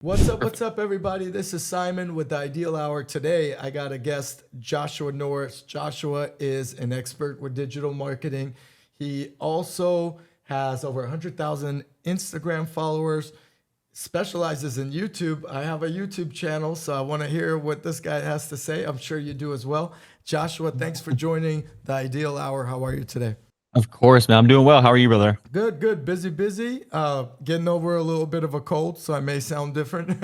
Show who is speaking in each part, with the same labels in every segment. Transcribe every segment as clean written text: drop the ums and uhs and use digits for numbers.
Speaker 1: What's up, everybody? This is Simon with the Ideal Hour. Today, I got a guest, Joshua Norris. Joshua is an expert with digital marketing. He also has over 100,000 Instagram followers, specializes in YouTube. I have a YouTube channel, so I want to hear what this guy has to say. I'm sure you do as well. Joshua, thanks for joining the Ideal Hour. How are you today?
Speaker 2: Of course, man. I'm doing well. How are you, brother?
Speaker 1: Good. Busy. Getting over a little bit of a cold, so I may sound different.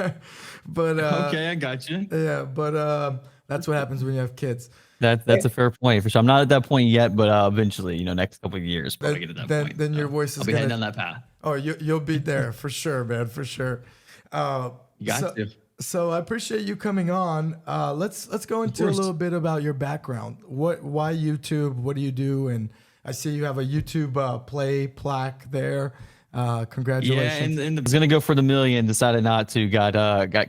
Speaker 1: but
Speaker 2: Okay, I got you.
Speaker 1: yeah, but that's what happens when you have kids.
Speaker 2: That's a fair point for sure. I'm not at that point yet, but eventually, next couple of years, probably
Speaker 1: Then
Speaker 2: get to that
Speaker 1: then,
Speaker 2: point.
Speaker 1: then your
Speaker 2: So
Speaker 1: voice
Speaker 2: I'll
Speaker 1: is
Speaker 2: be heading
Speaker 1: gonna.
Speaker 2: down that path.
Speaker 1: Oh, you'll be there for sure, man, for sure. Uh,
Speaker 2: You got
Speaker 1: so
Speaker 2: to,
Speaker 1: so I appreciate you coming on. Let's go
Speaker 2: of
Speaker 1: into a
Speaker 2: course.
Speaker 1: little bit about your background. Why YouTube? What do you do? And I see you have a YouTube play plaque there.
Speaker 2: Yeah,
Speaker 1: Congratulations.
Speaker 2: and I was gonna go for the million, decided not to. Got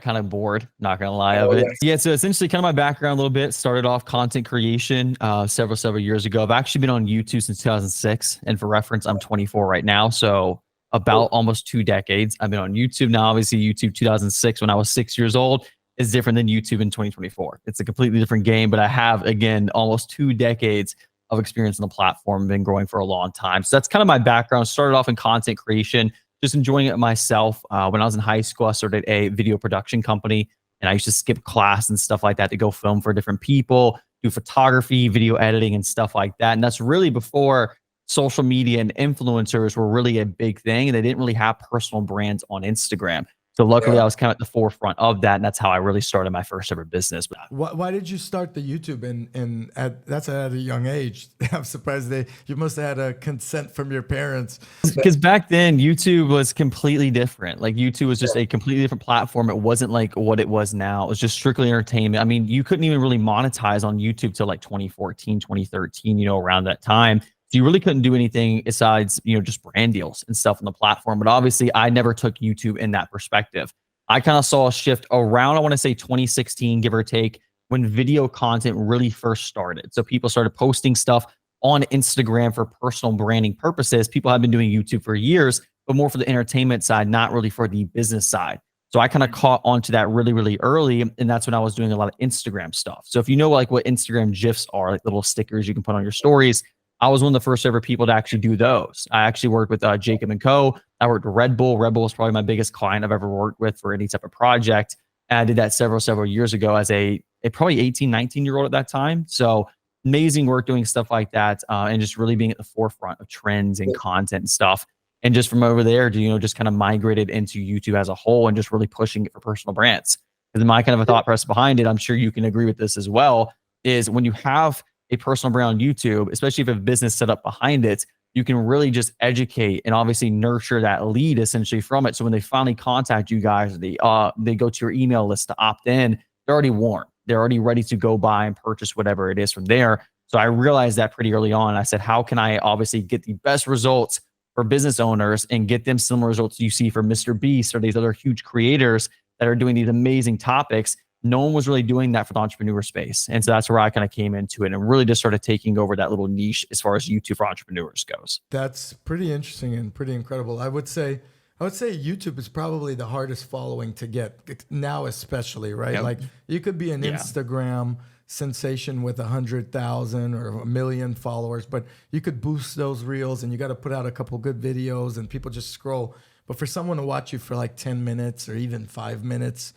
Speaker 2: kind of bored. Not gonna lie of
Speaker 1: Oh
Speaker 2: it.
Speaker 1: yes.
Speaker 2: Yeah, so essentially, kind of my background a little bit. Started off content creation several years ago. I've actually been on YouTube since 2006, and for reference, I'm 24 right now. So about almost 2 decades. I've been on YouTube now. Obviously, YouTube 2006 when I was 6 years old is different than YouTube in 2024. It's a completely different game, but I have again almost 2 decades of experience on the platform, been growing for a long time. So that's kind of my background. Started off in content creation, just enjoying it myself. When I was in high school, I started a video production company, and I used to skip class and stuff like that to go film for different people, do photography, video editing, and stuff like that. And that's really before social media and influencers were really a big thing, and they didn't really have personal brands on Instagram. So luckily,
Speaker 1: Yeah.
Speaker 2: I was kind of at the forefront of that, and that's how I really started my first ever business.
Speaker 1: Why did you start the YouTube and that's at a young age? I'm surprised you must have had a consent from your parents.
Speaker 2: Because back then YouTube was completely different. Like YouTube was just a completely different platform. It wasn't like what it was now. It was just strictly entertainment. I mean, you couldn't even really monetize on YouTube till like 2014, 2013, around that time. So you really couldn't do anything besides, just brand deals and stuff on the platform. But obviously I never took YouTube in that perspective. I kind of saw a shift around, I want to say 2016, give or take, when video content really first started. So people started posting stuff on Instagram for personal branding purposes. People have been doing YouTube for years, but more for the entertainment side, not really for the business side. So I kind of caught onto that really early. And that's when I was doing a lot of Instagram stuff. So if you know like what Instagram GIFs are, like little stickers you can put on your stories, I was one of the first ever people to actually do those. I actually worked with Jacob and Co. I worked with Red Bull. Red Bull was probably my biggest client I've ever worked with for any type of project. And I did that several years ago as a probably 18, 19-year-old at that time. So amazing work doing stuff like that, and just really being at the forefront of trends and content and stuff. And just from over there to, just kind of migrated into YouTube as a whole and just really pushing it for personal brands. And my kind of a thought process behind it, I'm sure you can agree with this as well, is when you have a personal brand on YouTube, especially if you have a business set up behind it, you can really just educate and obviously nurture that lead essentially from it. So when they finally contact you guys, they go to your email list to opt in, they're already warned. They're already ready to go buy and purchase whatever it is from there. So I realized that pretty early on. I said, how can I obviously get the best results for business owners and get them similar results you see for Mr. Beast or these other huge creators that are doing these amazing topics? No one was really doing that for the entrepreneur space. And so that's where I kind of came into it and really just started taking over that little niche as far as YouTube for entrepreneurs goes.
Speaker 1: That's pretty interesting and pretty incredible. I would say YouTube is probably the hardest following to get now, especially, right?
Speaker 2: Yep.
Speaker 1: Like you could be an
Speaker 2: Yeah.
Speaker 1: Instagram sensation with 100,000 or a million followers, but you could boost those reels and you got to put out a couple good videos and people just scroll. But for someone to watch you for like 10 minutes or even 5 minutes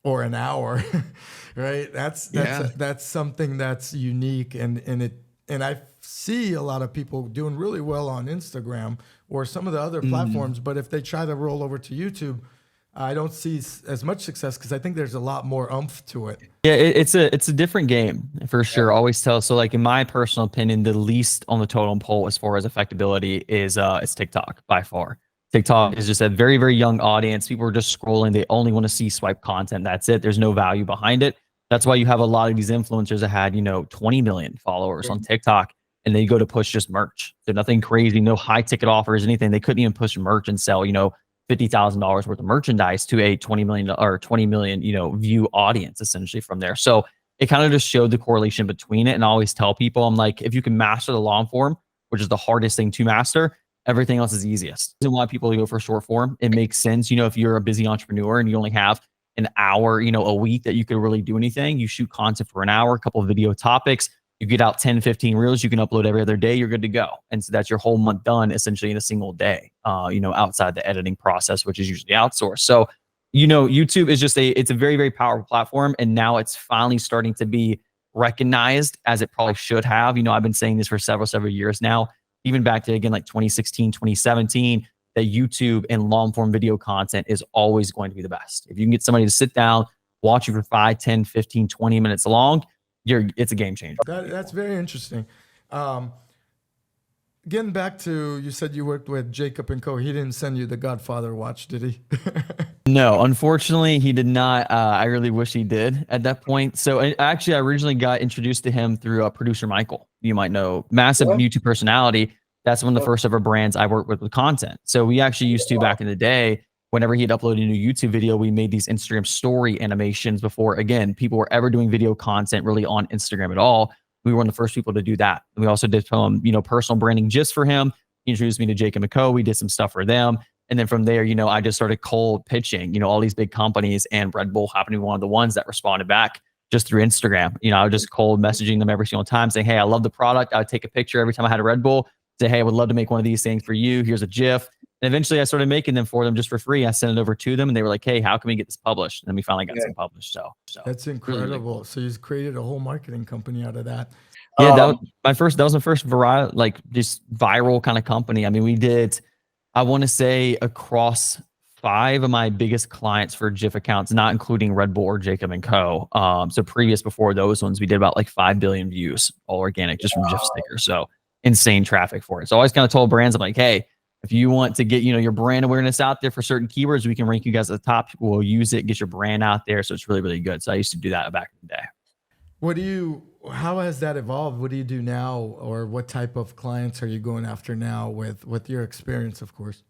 Speaker 1: or an hour, right?
Speaker 2: Yeah.
Speaker 1: That's something that's unique and I see a lot of people doing really well on Instagram or some of the other platforms, but if they try to roll over to YouTube, I don't see as much success because I think there's a lot more oomph to it.
Speaker 2: Yeah, it's a different game for sure. Always tell. So like in my personal opinion, the least on the totem pole as far as effectability is TikTok by far. TikTok is just a very young audience. People are just scrolling. They only want to see swipe content. That's it. There's no value behind it. That's why you have a lot of these influencers that had 20 million followers on TikTok, and they go to push just merch. So nothing crazy, no high ticket offers, anything. They couldn't even push merch and sell $50,000 worth of merchandise to a 20 million or 20 million, view audience essentially from there. So it kind of just showed the correlation between it. And I always tell people, I'm like, if you can master the long form, which is the hardest thing to master, Everything else is easiest. The reason why people go for short form, it makes sense. You know, if you're a busy entrepreneur and you only have an hour, you know, a week that you could really do anything, you shoot content for an hour, a couple of video topics, you get out 10, 15 reels, you can upload every other day, you're good to go. And so that's your whole month done essentially in a single day, you know, outside the editing process, which is usually outsourced. So, you know, YouTube is just it's a very, very powerful platform. And now it's finally starting to be recognized as it probably should have. You know, I've been saying this for several years now, even back to, again, like 2016, 2017, that YouTube and long form video content is always going to be the best. If you can get somebody to sit down, watch you for 5, 10, 15, 20 minutes long, it's a game changer.
Speaker 1: That's very interesting. Getting back to, you said you worked with Jacob and Co. He didn't send you the Godfather watch, did he?
Speaker 2: No, unfortunately, he did not. I really wish he did at that point. So actually, I originally got introduced to him through producer Michael. You might know, massive YouTube personality. That's one of the first ever brands I worked with content. So we actually used to, back in the day, whenever he'd upload a new YouTube video, we made these Instagram story animations before, again, people were ever doing video content really on Instagram at all. We were one of the first people to do that. And we also did some, you know, personal branding just for him. He introduced me to Jacob and Co. We did some stuff for them. And then from there, you know, I just started cold pitching, you know, all these big companies, and Red Bull happened to be one of the ones that responded back just through Instagram. You know, I was just cold messaging them every single time saying, hey, I love the product. I would take a picture every time I had a Red Bull, say, hey, I would love to make one of these things for you. Here's a GIF. And eventually I started making them for them just for free. I sent it over to them and they were like, hey, how can we get this published? And then we finally got some published. So
Speaker 1: that's incredible. Really cool. So you created a whole marketing company out of that.
Speaker 2: Yeah, that was my first viral, like just viral kind of company. I mean, we did, I want to say, across 5 of my biggest clients for GIF accounts, not including Red Bull or Jacob and Co. So before those ones, we did about like 5 billion views, all organic, just from GIF stickers. So insane traffic for it. So I always kind of told brands, I'm like, hey, if you want to get, you know, your brand awareness out there for certain keywords, we can rank you guys at the top. People will use it, get your brand out there. So it's really, really good. So I used to do that back in the day.
Speaker 1: How has that evolved? What do you do now, or what type of clients are you going after now with your experience, of course?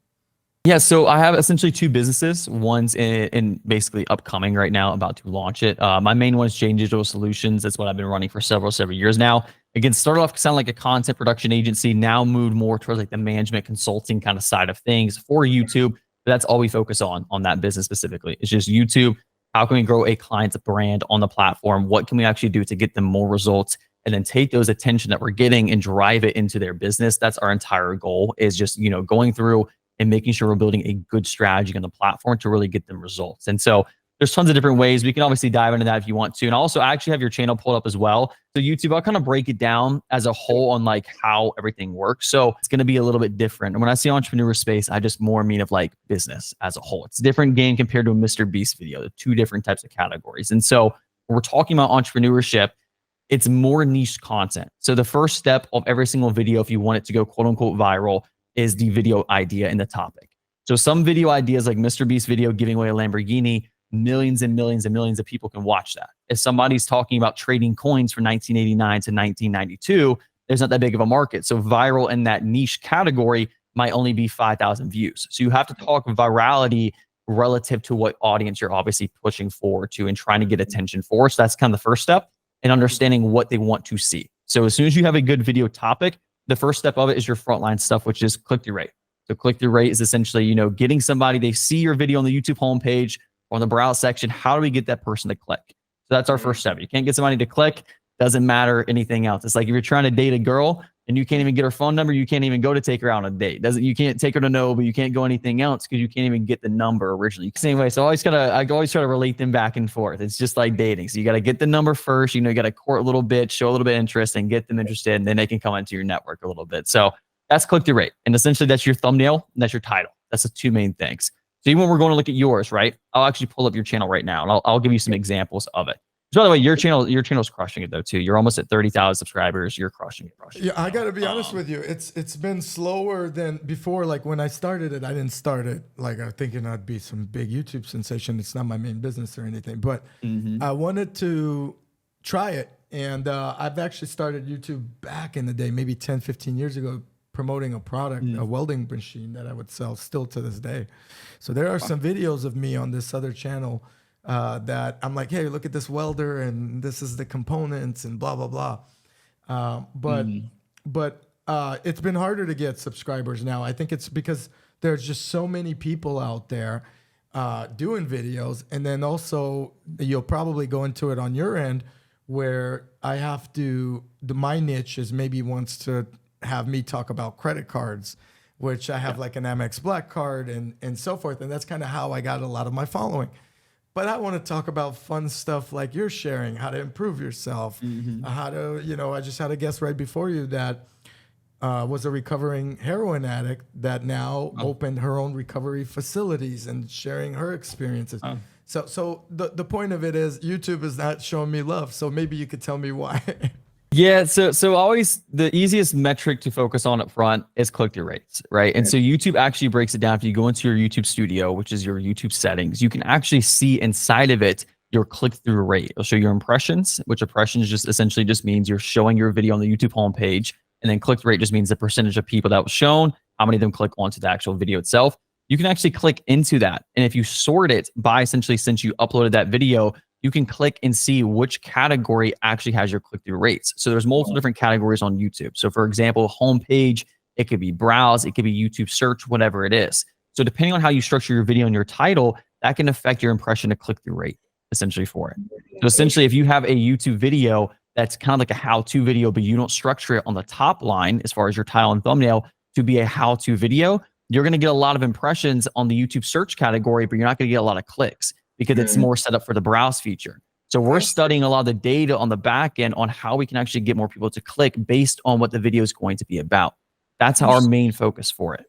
Speaker 2: Yeah, so I have essentially 2 businesses. One's in basically upcoming right now, about to launch it. My main one is Jane Digital Solutions. That's what I've been running for several years now. Again, started off sounding like a content production agency, now moved more towards like the management consulting kind of side of things for YouTube. But that's all we focus on that business specifically. It's just YouTube. How can we grow a client's brand on the platform? What can we actually do to get them more results? And then take those attention that we're getting and drive it into their business. That's our entire goal, is just, you know, going through and making sure we're building a good strategy on the platform to really get them results. And so there's tons of different ways. We can obviously dive into that if you want to. And also, I actually have your channel pulled up as well. So YouTube, I'll kind of break it down as a whole on like how everything works. So it's going to be a little bit different. And when I say entrepreneur space, I just more mean of like business as a whole. It's a different game compared to a Mr. Beast video. The 2 different types of categories. And so when we're talking about entrepreneurship, it's more niche content. So the first step of every single video, if you want it to go quote unquote viral, is the video idea and the topic. So some video ideas like Mr. Beast video giving away a Lamborghini, millions and millions and millions of people can watch that. If somebody's talking about trading coins from 1989 to 1992, there's not that big of a market. So viral in that niche category might only be 5,000 views. So you have to talk virality relative to what audience you're obviously pushing forward to and trying to get attention for. So that's kind of the first step, and understanding what they want to see. So as soon as you have a good video topic, the first step of it is your frontline stuff, which is click-through rate. So click-through rate is essentially, you know, getting somebody, they see your video on the YouTube homepage or on the browse section. How do we get that person to click? So that's our first step. You can't get somebody to click, doesn't matter anything else. It's like if you're trying to date a girl and you can't even get her phone number, you can't even go to take her out on a date. You can't take her to know, but you can't go anything else because you can't even get the number originally. Same way. So I always try to relate them back and forth. It's just like dating. So you got to get the number first, you know, you got to court a little bit, show a little bit of interest and get them interested. And then they can come into your network a little bit. So that's click-through rate. And essentially that's your thumbnail and that's your title. That's the 2 main things. So even when we're going to look at yours, right? I'll actually pull up your channel right now and I'll give you some examples of it. So by the way, your channel's crushing it though too. You're almost at 30,000 subscribers. You're crushing it.
Speaker 1: Yeah, I gotta be honest with you. It's been slower than before. Like when I started it, I didn't start it like I'm thinking I'd be some big YouTube sensation. It's not my main business or anything, but I wanted to try it. And I've actually started YouTube back in the day, maybe 10, 15 years ago, promoting a product, a welding machine that I would sell still to this day. So there are some videos of me on this other channel that I'm like, hey, look at this welder and this is the components and blah, blah, blah. But it's been harder to get subscribers now. I think it's because there's just so many people out there doing videos. And then also you'll probably go into it on your end where I have to, my niche is maybe wants to have me talk about credit cards, which I have like an Amex Black card and so forth. And that's kind of how I got a lot of my following. But I want to talk about fun stuff like you're sharing, how to improve yourself, how to, I just had a guest right before you that was a recovering heroin addict that now opened her own recovery facilities and sharing her experiences. So the point of it is YouTube is not showing me love. So maybe you could tell me why.
Speaker 2: Yeah, so always the easiest metric to focus on up front is click-through rates, right? And so YouTube actually breaks it down. If you go into your YouTube studio, which is your YouTube settings, you can actually see inside of it your click-through rate. It'll show your impressions, which impressions just essentially just means you're showing your video on the YouTube homepage, and then click-through rate just means the percentage of people that was shown, how many of them click onto the actual video itself. You can actually click into that, and if you sort it by essentially since you uploaded that video, you can click and see which category actually has your click-through rates. So there's multiple different categories on YouTube. So for example, homepage, it could be browse, it could be YouTube search, whatever it is. So depending on how you structure your video and your title, that can affect your impression to click-through rate essentially for it. So essentially, if you have a YouTube video that's kind of like a how-to video, but you don't structure it on the top line as far as your title and thumbnail to be a how-to video, you're going to get a lot of impressions on the YouTube search category, but you're not going to get a lot of clicks, because it's more set up for the browse feature. So we're studying a lot of the data on the back end on how we can actually get more people to click based on what the video is going to be about. That's our main focus for it.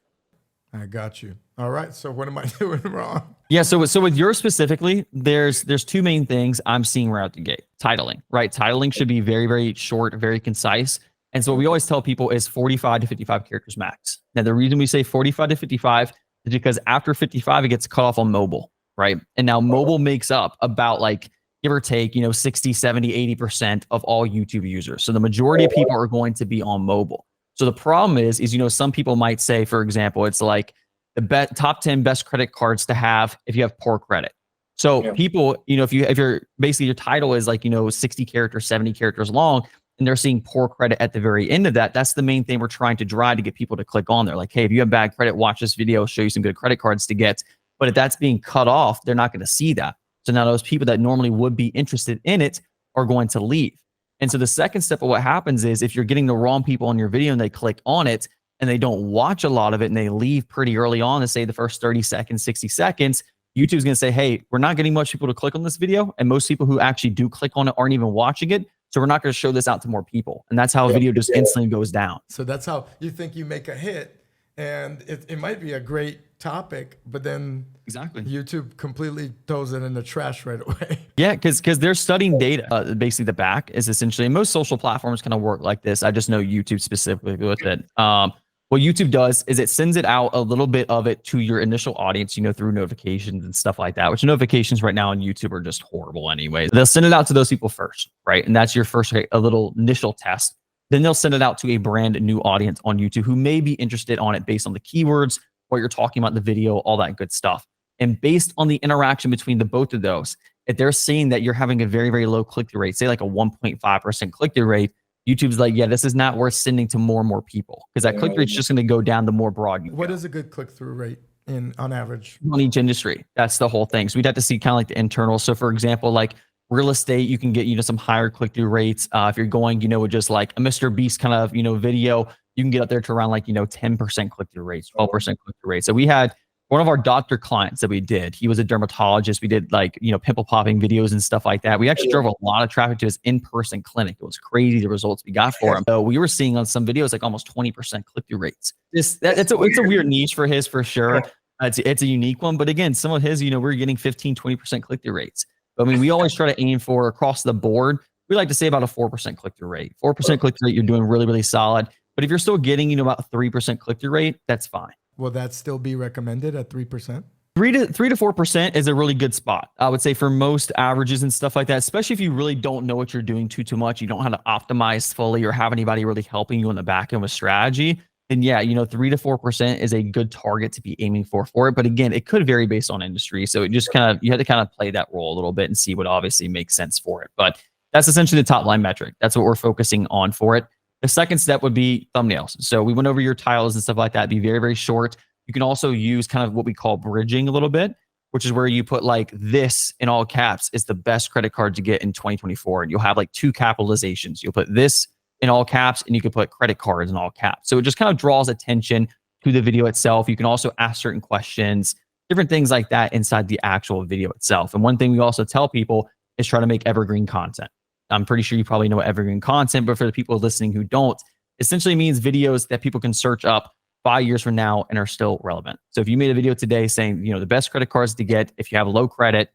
Speaker 1: I got you. All right. So what am I doing wrong?
Speaker 2: Yeah. So with yours specifically, there's two main things I'm seeing right out the gate. Titling, right? Titling should be very, very short, very concise. And so what we always tell people is 45 to 55 characters max. Now, the reason we say 45 to 55 is because after 55, it gets cut off on mobile. Right. And now mobile makes up about like, give or take, 60, 70, 80% of all YouTube users. So the majority of people are going to be on mobile. So the problem is, some people might say, for example, it's like the top 10 best credit cards to have if you have poor credit. So people, if you're basically your title is like, 60 characters, 70 characters long, and they're seeing poor credit at the very end of that, that's the main thing we're trying to drive to get people to click on there. Like, hey, if you have bad credit, watch this video, show you some good credit cards to get. But if that's being cut off, they're not going to see that. So now those people that normally would be interested in it are going to leave. And so the second step of what happens is if you're getting the wrong people on your video and they click on it and they don't watch a lot of it and they leave pretty early on, to say the first 30 seconds, 60 seconds, YouTube's going to say, hey, we're not getting much people to click on this video. And most people who actually do click on it aren't even watching it. So we're not going to show this out to more people. And that's how a video just instantly goes down.
Speaker 1: So that's how you think you make a hit. And it might be a great topic, but then YouTube completely throws it in the trash right away.
Speaker 2: Yeah, because they're studying data. Basically, the back is essentially, and most social platforms kind of work like this. I just know YouTube specifically with it. What YouTube does is it sends it out a little bit of it to your initial audience, through notifications and stuff like that, which notifications right now on YouTube are just horrible anyway. They'll send it out to those people first, right? And that's your first, a little initial test. Then they'll send it out to a brand new audience on YouTube who may be interested on it based on the keywords, what you're talking about in the video, all that good stuff. And based on the interaction between the both of those, if they're seeing that you're having a very, very low click-through rate, say like a 1.5% click-through rate, YouTube's like, yeah, this is not worth sending to more and more people, because that click-through rate's just going to go down the more broad you
Speaker 1: What
Speaker 2: go.
Speaker 1: is a good click-through rate on average?
Speaker 2: On each industry. That's the whole thing. So we'd have to see kind of like the internal. So for example, like real estate, you can get, some higher click-through rates. If you're going, with just like a Mr. Beast kind of, video, you can get up there to around like, 10% click-through rates, 12% click-through rates. So we had one of our doctor clients that we did. He was a dermatologist. We did like, pimple popping videos and stuff like that. We actually drove a lot of traffic to his in-person clinic. It was crazy, the results we got for him. So we were seeing on some videos like almost 20% click-through rates. It's a weird niche for his, for sure. It's a unique one. But again, some of his, we're getting 15, 20% click-through rates. I mean, we always try to aim for across the board. We like to say about a 4% click-through rate. 4% click-through rate, you're doing really, really solid. But if you're still getting, about a 3% click-through rate, that's fine.
Speaker 1: Will that still be recommended at 3%?
Speaker 2: 3 to 4% is a really good spot. I would say for most averages and stuff like that, especially if you really don't know what you're doing too much, you don't know how to optimize fully or have anybody really helping you on the back end with strategy, then yeah, 3 to 4% is a good target to be aiming for it. But again, it could vary based on industry. So it just you have to kind of play that role a little bit and see what obviously makes sense for it. But that's essentially the top line metric. That's what we're focusing on for it. The second step would be thumbnails. So we went over your titles and stuff like that. Be very, very short. You can also use kind of what we call bridging a little bit, which is where you put like this in all caps is the best credit card to get in 2024. And you'll have like 2 capitalizations. You'll put this in all caps and you can put credit cards in all caps. So it just kind of draws attention to the video itself. You can also ask certain questions, different things like that inside the actual video itself. And one thing we also tell people is try to make evergreen content. I'm pretty sure you probably know evergreen content, but for the people listening who don't, essentially means videos that people can search up 5 years from now and are still relevant. So if you made a video today saying, the best credit cards to get if you have low credit,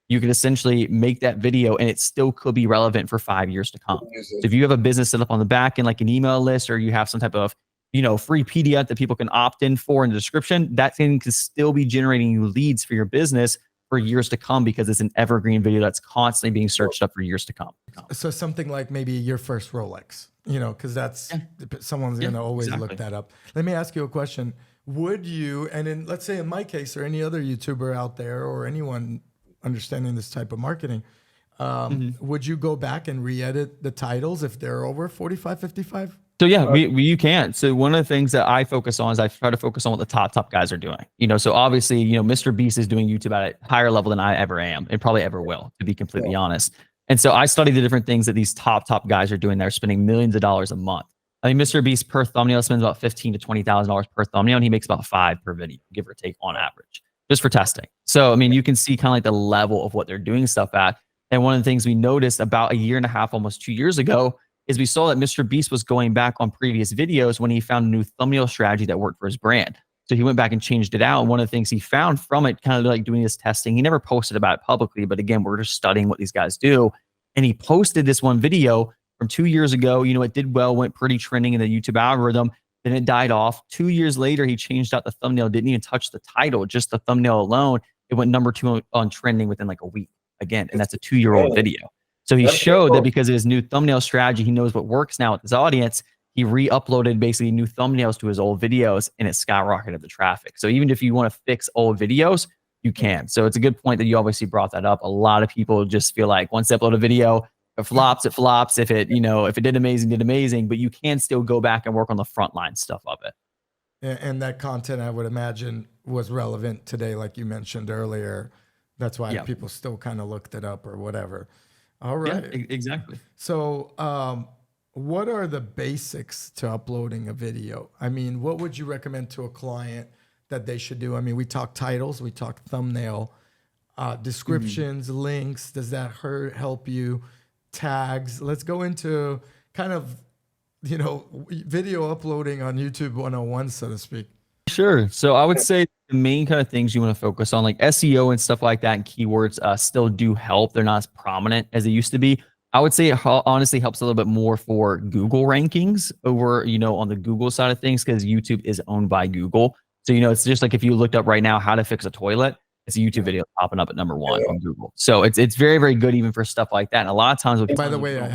Speaker 2: you could essentially make that video and it still could be relevant for 5 years to come. So if you have a business set up on the back end, like an email list, or you have some type of, free PDF that people can opt in for in the description, that thing can still be generating you leads for your business for years to come because it's an evergreen video that's constantly being searched up for years to come.
Speaker 1: So something like maybe your first Rolex, because that's someone's going to always look that up. Let me ask you a question. Would you, and let's say in my case or any other YouTuber out there or anyone understanding this type of marketing, would you go back and re-edit the titles if they're over 45, 55?
Speaker 2: So yeah, you can. So one of the things that I focus on is I try to focus on what the top guys are doing. So obviously, Mr. Beast is doing YouTube at a higher level than I ever am and probably ever will, to be completely honest. And so I study the different things that these top guys are doing. They're spending millions of dollars a month. I mean, Mr. Beast per thumbnail spends about $15,000 to $20,000 per thumbnail, and he makes about 5 per video, give or take on average, just for testing. So I mean, you can see kind of like the level of what they're doing stuff at. And one of the things we noticed about a year and a half, almost 2 years ago, is we saw that Mr. Beast was going back on previous videos when he found a new thumbnail strategy that worked for his brand. So he went back and changed it out. And one of the things he found from it, kind of like doing this testing, he never posted about it publicly, but again, we're just studying what these guys do. And he posted this one video from 2 years ago. It did well, went pretty trending in the YouTube algorithm. Then it died off. 2 years later, he changed out the thumbnail, didn't even touch the title, just the thumbnail alone. It went number 2 on trending within like a week again. And that's a 2-year-old video. So he showed that because of his new thumbnail strategy, he knows what works now with his audience. He re-uploaded basically new thumbnails to his old videos and it skyrocketed the traffic. So even if you want to fix old videos, you can. So it's a good point that you obviously brought that up. A lot of people just feel like once they upload a video, it flops, it flops. If it, if it did amazing, but you can still go back and work on the frontline stuff of it.
Speaker 1: And that content, I would imagine, was relevant today, like you mentioned earlier. That's why people still kind of looked it up or whatever. All right.
Speaker 2: Yeah, exactly.
Speaker 1: So what are the basics to uploading a video? I mean, what would you recommend to a client that they should do? I mean, we talked titles, we talked thumbnail, descriptions, links. Does that help you? Tags. Let's go into kind of, video uploading on YouTube 101, so to speak.
Speaker 2: Sure. So I would say the main kind of things you want to focus on, like SEO and stuff like that, and keywords still do help. They're not as prominent as they used to be. I would say it honestly helps a little bit more for Google rankings over, on the Google side of things, because YouTube is owned by Google. So, it's just like if you looked up right now how to fix a toilet, it's a YouTube video popping up at number 1 on Google. So it's very, very good even for stuff like that. And a lot of times,
Speaker 1: by the way, I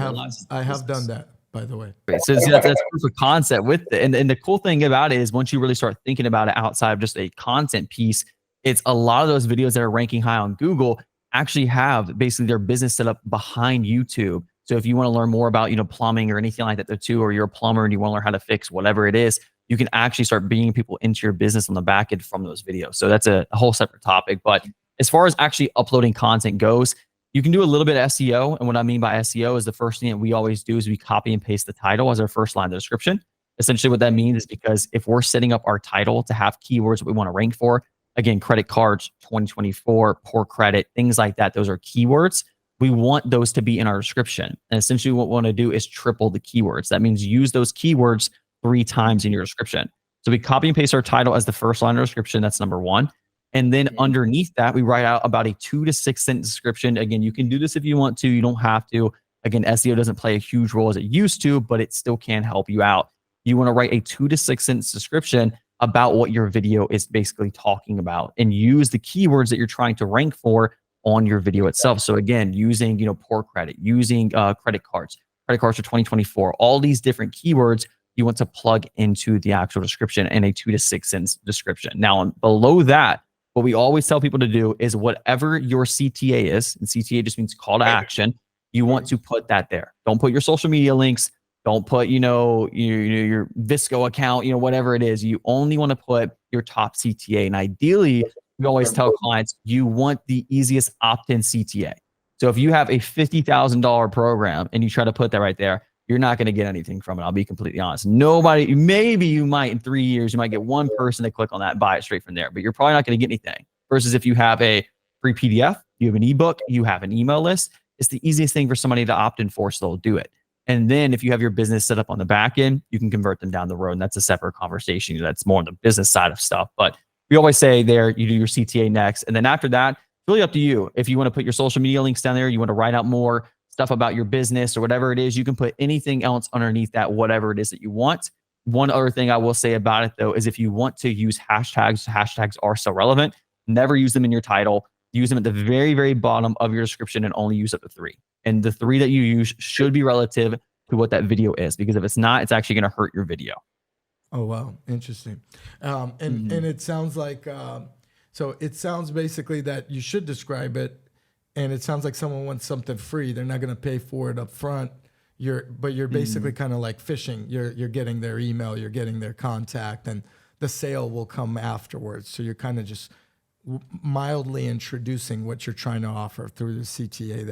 Speaker 1: have done that. By the way,
Speaker 2: so that's proof of concept with it. And the cool thing about it is once you really start thinking about it outside of just a content piece, it's a lot of those videos that are ranking high on Google actually have basically their business set up behind YouTube. So if you want to learn more about, plumbing or anything like that too, or you're a plumber and you want to learn how to fix whatever it is, you can actually start bringing people into your business on the back end from those videos. So that's a whole separate topic. But as far as actually uploading content goes, you can do a little bit of SEO. And what I mean by SEO is the first thing that we always do is we copy and paste the title as our first line of the description. Essentially what that means is because if we're setting up our title to have keywords that we want to rank for, again, credit cards, 2024, poor credit, things like that, those are keywords. We want those to be in our description. And essentially what we want to do is triple the keywords. That means use those keywords 3 times in your description. So we copy and paste our title as the first line of the description. That's number 1. And then underneath that, we write out about a 2 to 6 sentence description. Again, you can do this if you want to. You don't have to. Again, SEO doesn't play a huge role as it used to, but it still can help you out. You want to write a 2 to 6 sentence description about what your video is basically talking about and use the keywords that you're trying to rank for on your video itself. So again, using, poor credit, using credit cards for 2024, all these different keywords you want to plug into the actual description in a 2 to 6 sentence description. Now, below that, what we always tell people to do is whatever your CTA is, and CTA just means call to action, you want to put that there. Don't put your social media links. Don't put, your Visco account, whatever it is. You only want to put your top CTA. And ideally, we always tell clients you want the easiest opt-in CTA. So if you have a $50,000 program and you try to put that right there, you're not going to get anything from it. I'll be completely honest. Nobody, maybe you might in 3 years, you might get one person to click on that and buy it straight from there, but you're probably not going to get anything. Versus if you have a free PDF, you have an ebook, you have an email list, it's the easiest thing for somebody to opt in for, so they'll do it. And then if you have your business set up on the back end, you can convert them down the road. And that's a separate conversation. That's more on the business side of stuff. But we always say there, you do your CTA next. And then after that, it's really up to you. If you want to put your social media links down there, you want to write out more stuff about your business or whatever it is, you can put anything else underneath that, whatever it is that you want. One other thing I will say about it though, is if you want to use hashtags are so relevant, never use them in your title. Use them at the very, very bottom of your description and only use up to 3. And the 3 that you use should be relative to what that video is, because if it's not, it's actually going to hurt your video.
Speaker 1: Oh, wow. Interesting. And it sounds like, so it sounds basically that you should describe it. And it sounds like someone wants something free. They're not going to pay for it up front. But you're basically kind of like fishing. You're getting their email, you're getting their contact, and the sale will come afterwards. So you're kind of just mildly introducing what you're trying to offer through the CTA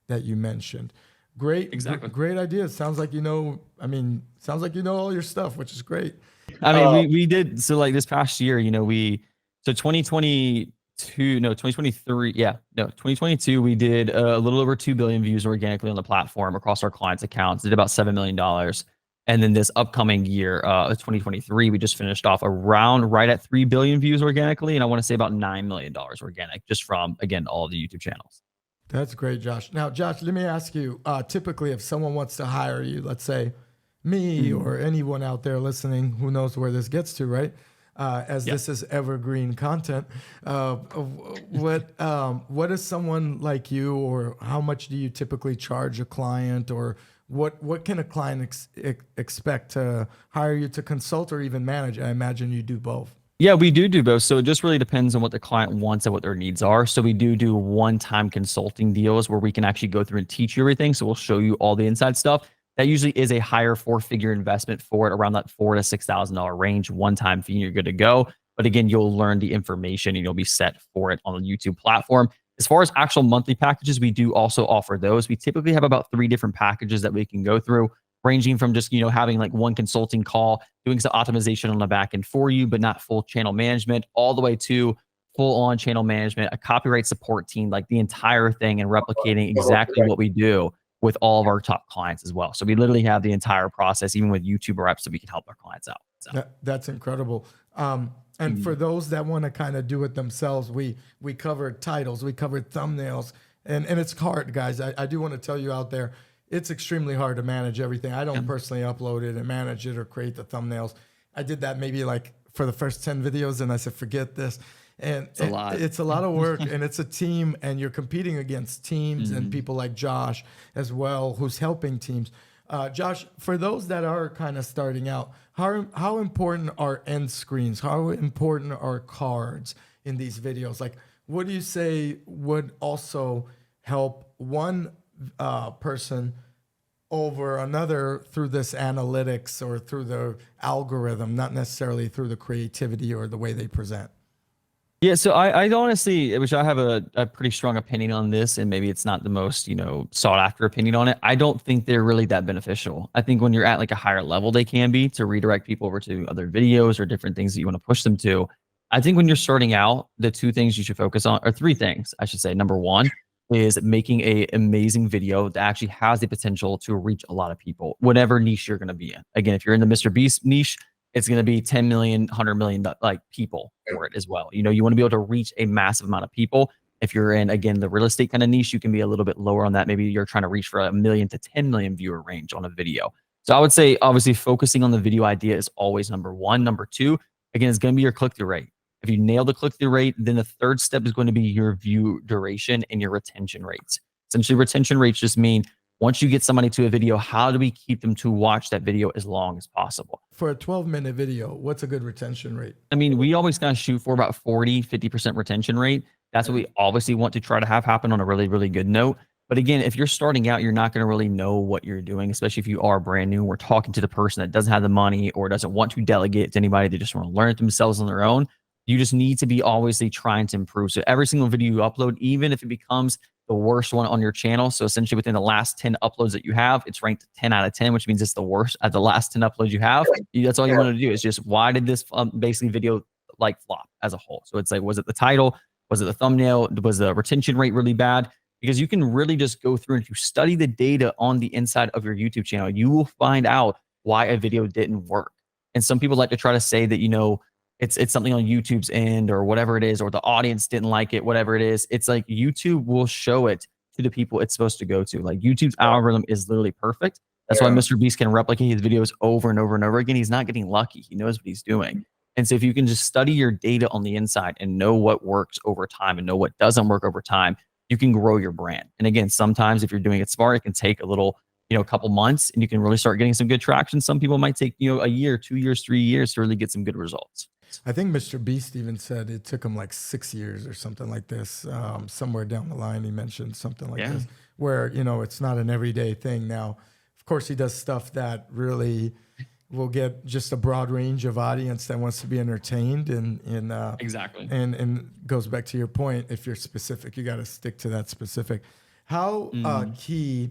Speaker 1: that you mentioned. Great,
Speaker 2: exactly.
Speaker 1: Great idea. Sounds like sounds like all your stuff, which is great.
Speaker 2: I mean, we did, so like this past year, 2022, we did a little over 2 billion views organically on the platform across our clients' accounts. Did about $7 million. And then this upcoming year, 2023, we just finished off around right at 3 billion views organically. And I want to say about $9 million organic, just from, again, all of the YouTube channels.
Speaker 1: That's great, Josh. Now, Josh, let me ask you, typically if someone wants to hire you, let's say me or anyone out there listening, who knows where this gets to, right? This is evergreen content. What is someone like you, or how much do you typically charge a client, or what can a client expect to hire you to consult or even manage? I imagine you do both.
Speaker 2: Yeah, we do both. So it just really depends on what the client wants and what their needs are. So we do one-time consulting deals where we can actually go through and teach you everything. So we'll show you all the inside stuff. That usually is a higher 4-figure investment for it, around that $4,000 to $6,000 range, one-time fee, and you're good to go. But again, you'll learn the information and you'll be set for it on the YouTube platform. As far as actual monthly packages, we do also offer those. We typically have about 3 different packages that we can go through, ranging from just, having like one consulting call, doing some optimization on the back end for you, but not full channel management, all the way to full on channel management, a copyright support team, like the entire thing, and replicating exactly what we do with all of our top clients as well. So we literally have the entire process, even with YouTube reps, so we can help our clients out. So.
Speaker 1: That's incredible. And for those that want to kind of do it themselves, we covered titles, we covered thumbnails, and it's hard, guys. I do want to tell you out there, it's extremely hard to manage everything. I don't personally upload it and manage it or create the thumbnails. I did that maybe like for the first 10 videos, and I said, forget this. And it's a lot of work, and it's a team, and you're competing against teams and people like Josh as well, who's helping teams. Josh, for those that are kind of starting out, how important are end screens? How important are cards in these videos? Like, what do you say would also help one person over another through this analytics or through the algorithm, not necessarily through the creativity or the way they present?
Speaker 2: Yeah, so I honestly, which I have a pretty strong opinion on this, and maybe it's not the most, sought after opinion on it. I don't think they're really that beneficial. I think when you're at like a higher level, they can be, to redirect people over to other videos or different things that you want to push them to. I think when you're starting out, the 2 things you should focus on, or 3 things, I should say. Number 1 is making an amazing video that actually has the potential to reach a lot of people, whatever niche you're going to be in. Again, if you're in the Mr. Beast niche, it's going to be 10 million, 100 million like people for it as well. You want to be able to reach a massive amount of people. If you're in, again, the real estate kind of niche, you can be a little bit lower on that. Maybe you're trying to reach for 1 million to 10 million viewer range on a video. So I would say, obviously, focusing on the video idea is always number 1. Number 2, again, is going to be your click-through rate. If you nail the click-through rate, then the 3rd step is going to be your view duration and your retention rates. Essentially, retention rates just mean once you get somebody to a video, how do we keep them to watch that video as long as possible?
Speaker 1: For a 12-minute video, what's a good retention rate?
Speaker 2: I mean, we always kind of shoot for about 40, 50% retention rate. That's what we obviously want to try to have happen on a really, really good note. But again, if you're starting out, you're not going to really know what you're doing, especially if you are brand new. We're talking to the person that doesn't have the money or doesn't want to delegate to anybody. They just want to learn it themselves on their own. You just need to be obviously trying to improve. So every single video you upload, even if it becomes the worst one on your channel, so essentially within the last 10 uploads that you have, it's ranked 10 out of 10, which means it's the worst at the last 10 uploads you have. That's all you want to do is just, why did this basically video like flop as a whole? So it's like, was it the title? Was it the thumbnail? Was the retention rate really bad? Because you can really just go through and if you study the data on the inside of your YouTube channel, you will find out why a video didn't work. And some people like to try to say that, you know, it's something on YouTube's end or whatever it is, or the audience didn't like it, whatever it is. It's like YouTube will show it to the people it's supposed to go to. Like YouTube's algorithm is literally perfect. That's why Mr. Beast can replicate his videos over and over and over again. He's not getting lucky. He knows what he's doing. And so if you can just study your data on the inside and know what works over time and know what doesn't work over time, you can grow your brand. And again, sometimes if you're doing it smart, it can take a little, you know, a couple months and you can really start getting some good traction. Some people might take, you know, a year, 2 years, 3 years to really get some good results.
Speaker 1: I think Mr. Beast even said it took him like 6 years or something like this. Somewhere down the line, he mentioned something like this, where, you know, it's not an everyday thing. Now, of course, he does stuff that really will get just a broad range of audience that wants to be entertained. And
Speaker 2: Exactly.
Speaker 1: And goes back to your point, if you're specific, you got to stick to that specific. How key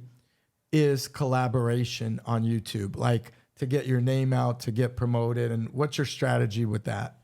Speaker 1: is collaboration on YouTube? Like, to get your name out, to get promoted, and what's your strategy with that?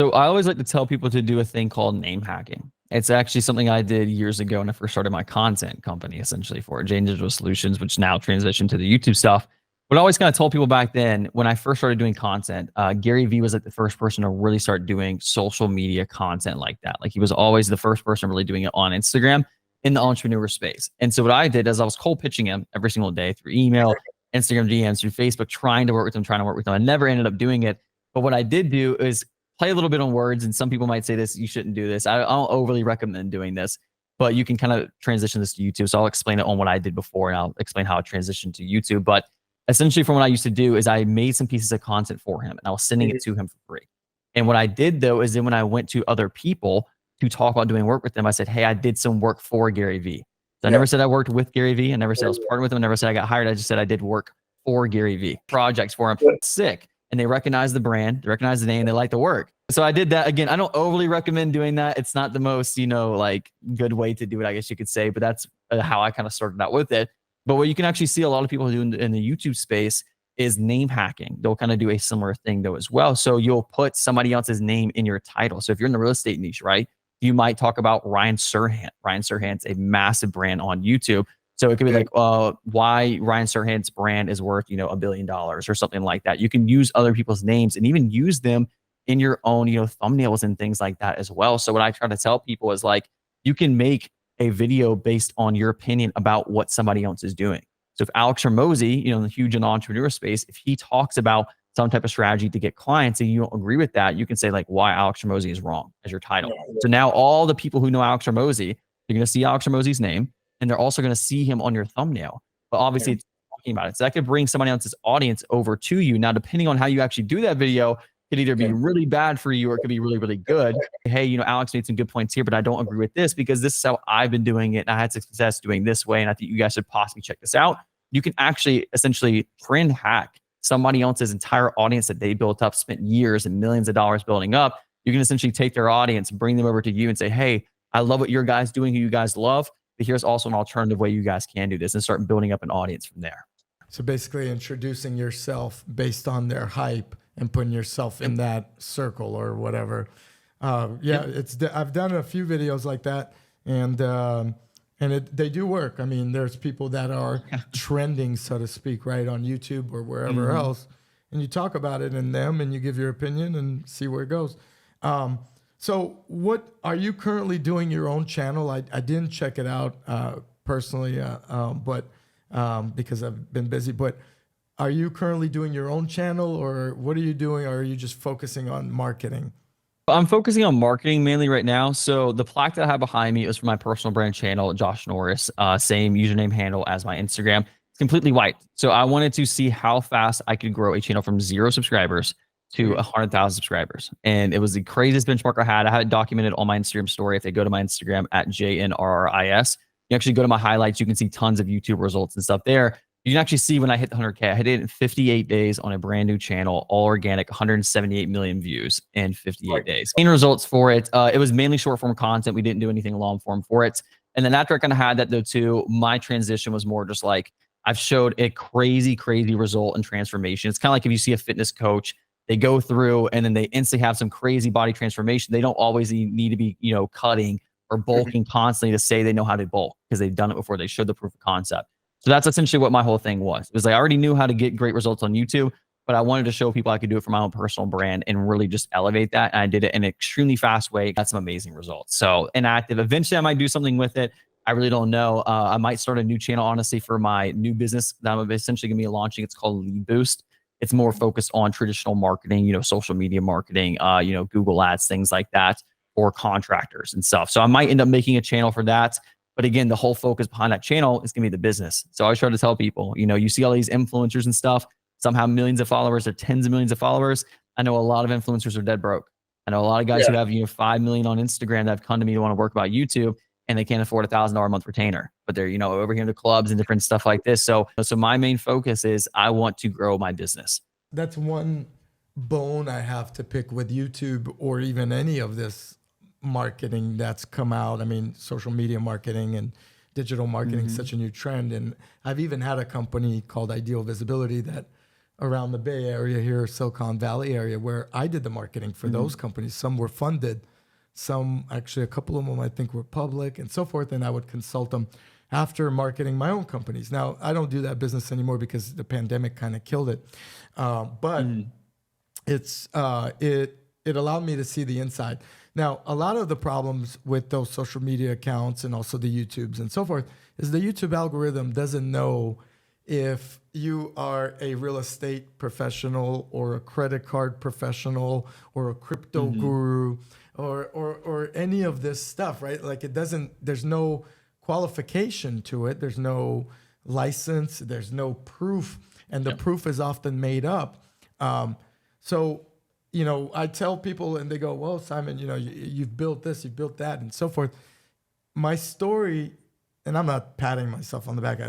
Speaker 2: So I always like to tell people to do a thing called name hacking. It's actually something I did years ago when I first started my content company, essentially for Jane Digital Solutions, which now transitioned to the YouTube stuff. But I always kind of told people back then when I first started doing content, Gary Vee was like the first person to really start doing social media content like that. Like he was always the first person really doing it on Instagram in the entrepreneur space. And so what I did is I was cold pitching him every single day through email, Instagram DMs, through Facebook, trying to work with them. I never ended up doing it. But what I did do is play a little bit on words. And some people might say this, you shouldn't do this. I don't overly recommend doing this, but you can kind of transition this to YouTube. So I'll explain it on what I did before and I'll explain how I transitioned to YouTube. But essentially from what I used to do is I made some pieces of content for him and I was sending it to him for free. And what I did though, is then when I went to other people to talk about doing work with them, I said, hey, I did some work for Gary Vee. So I never said I worked with Gary Vee. I never said I was partnered with him. I never said I got hired. I just said I did work for Gary Vee, projects for him. Sick. And they recognize the brand, they recognize the name, they like the work. So I did that. Again, I don't overly recommend doing that. It's not the most, you know, like good way to do it, I guess you could say, but that's how I kind of started out with it. But what you can actually see a lot of people do in the YouTube space is name hacking. They'll kind of do a similar thing though as well. So you'll put somebody else's name in your title. So if you're in the real estate niche, right, you might talk about Ryan Serhant. Ryan Serhant's a massive brand on YouTube. So it could be like, why Ryan Serhant's brand is worth, you know, $1 billion or something like that. You can use other people's names and even use them in your own, you know, thumbnails and things like that as well. So what I try to tell people is like, you can make a video based on your opinion about what somebody else is doing. So if Alex Hormozy, you know, the huge in the entrepreneur space, if he talks about some type of strategy to get clients and you don't agree with that, you can say like, why Alex Hormozy is wrong as your title. So now all the people who know Alex Hormozy, they're going to see Alex Hormozy's name and they're also going to see him on your thumbnail. But obviously it's talking about it. So that could bring somebody else's audience over to you. Now, depending on how you actually do that video, could either be really bad for you or it could be really, really good. Hey, you know, Alex made some good points here, but I don't agree with this because this is how I've been doing it. And I had success doing this way. And I think you guys should possibly check this out. You can actually essentially trend hack somebody else's entire audience that they built up, spent years and millions of dollars building up. You can essentially take their audience, bring them over to you and say, hey, I love what your guys doing, who you guys love, but here's also an alternative way you guys can do this and start building up an audience from there.
Speaker 1: So basically introducing yourself based on their hype and putting yourself in that circle or whatever. I've done a few videos like that and they do work. I mean, there's people that are trending, so to speak, right, on YouTube or wherever else. And you talk about it in them and you give your opinion and see where it goes. So what are you currently doing your own channel? I didn't check it out personally, but because I've been busy, but are you currently doing your own channel or what are you doing? Or are you just focusing on marketing?
Speaker 2: I'm focusing on marketing mainly right now. So the plaque that I have behind me is for my personal brand channel, Josh Norris, same username handle as my Instagram. It's completely white. So I wanted to see how fast I could grow a channel from 0 subscribers to 100,000 subscribers. And it was the craziest benchmark I had. I had it documented on my Instagram story. If they go to my Instagram at JNRRIS, You actually go to my highlights, you can see tons of YouTube results and stuff there. You can actually see when I hit the 100K, I hit it in 58 days on a brand new channel, all organic, 178 million views in 58 days. Main results for it, it was mainly short form content. We didn't do anything long form for it. And then after I kind of had that though too, my transition was more just like, I've showed a crazy, crazy result and transformation. It's kind of like if you see a fitness coach, they go through and then they instantly have some crazy body transformation. They don't always need to be, cutting or bulking constantly to say they know how to bulk because they've done it before. They showed the proof of concept. So that's essentially what my whole thing was. It was like I already knew how to get great results on YouTube, but I wanted to show people I could do it for my own personal brand and really just elevate that. And I did it in an extremely fast way. Got some amazing results. So inactive. Eventually, I might do something with it. I really don't know. I might start a new channel, honestly, for my new business that I'm essentially going to be launching. It's called Lead Boost. It's more focused on traditional marketing, social media marketing, Google ads, things like that, or contractors and stuff. So I might end up making a channel for that. But again, the whole focus behind that channel is going to be the business. So I always try to tell people, you see all these influencers and stuff, some have millions of followers or tens of millions of followers. I know a lot of influencers are dead broke. I know a lot of guys who have 5 million on Instagram that have come to me to want to work about YouTube and they can't afford $1,000 a month retainer, but they're, over here in the clubs and different stuff like this. So my main focus is I want to grow my business.
Speaker 1: That's one bone I have to pick with YouTube or even any of this marketing that's come out. I mean, social media marketing and digital marketing is such a new trend. And I've even had a company called Ideal Visibility that around the Bay Area here, Silicon Valley area, where I did the marketing for those companies. Some were funded. Some, actually, a couple of them I think were public and so forth. And I would consult them after marketing my own companies. Now, I don't do that business anymore because the pandemic kind of killed it. But it's it allowed me to see the inside. Now, a lot of the problems with those social media accounts and also the YouTubes and so forth is the YouTube algorithm doesn't know if you are a real estate professional or a credit card professional or a crypto guru or any of this stuff, right? Like it doesn't, there's no qualification to it. There's no license. There's no proof. And the proof is often made up. So, I tell people and they go, well, Simon, you've built this, you've built that and so forth. My story, and I'm not patting myself on the back.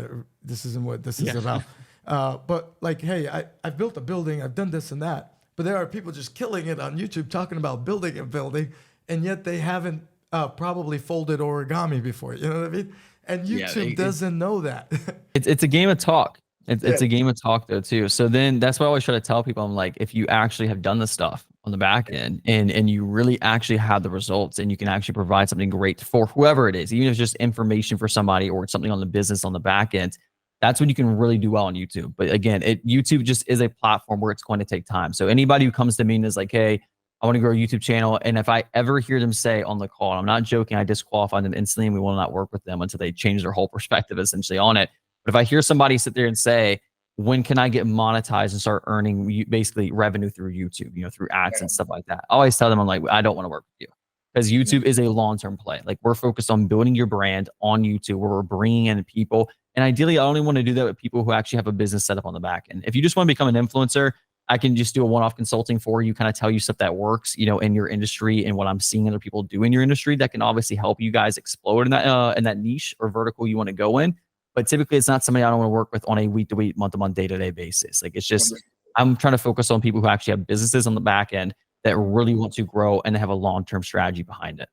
Speaker 1: This isn't what this is about. But like, hey, I've built a building, I've done this and that. But there are people just killing it on YouTube talking about building a building, and yet they haven't probably folded origami before. You know what I mean? And YouTube doesn't know that.
Speaker 2: It's a game of talk. It's a game of talk though too. So then that's why I always try to tell people, I'm like, if you actually have done the stuff on the back end and you really actually have the results and you can actually provide something great for whoever it is, even if it's just information for somebody or it's something on the business on the back end, that's when you can really do well on YouTube. But again, YouTube just is a platform where it's going to take time. So anybody who comes to me and is like, hey, I want to grow a YouTube channel. And if I ever hear them say on the call, and I'm not joking, I disqualify them instantly and we will not work with them until they change their whole perspective essentially on it. But if I hear somebody sit there and say, when can I get monetized and start earning basically revenue through YouTube, through ads and stuff like that, I always tell them, I'm like, I don't want to work with you because YouTube is a long-term play. Like we're focused on building your brand on YouTube where we're bringing in people. And ideally, I only want to do that with people who actually have a business set up on the back end. If you just want to become an influencer, I can just do a one-off consulting for you, kind of tell you stuff that works, in your industry and what I'm seeing other people do in your industry that can obviously help you guys explode in that niche or vertical you want to go in. But typically, it's not somebody I don't want to work with on a week-to-week, month-to-month, day-to-day basis. Like it's just, I'm trying to focus on people who actually have businesses on the back end that really want to grow and have a long-term strategy behind it.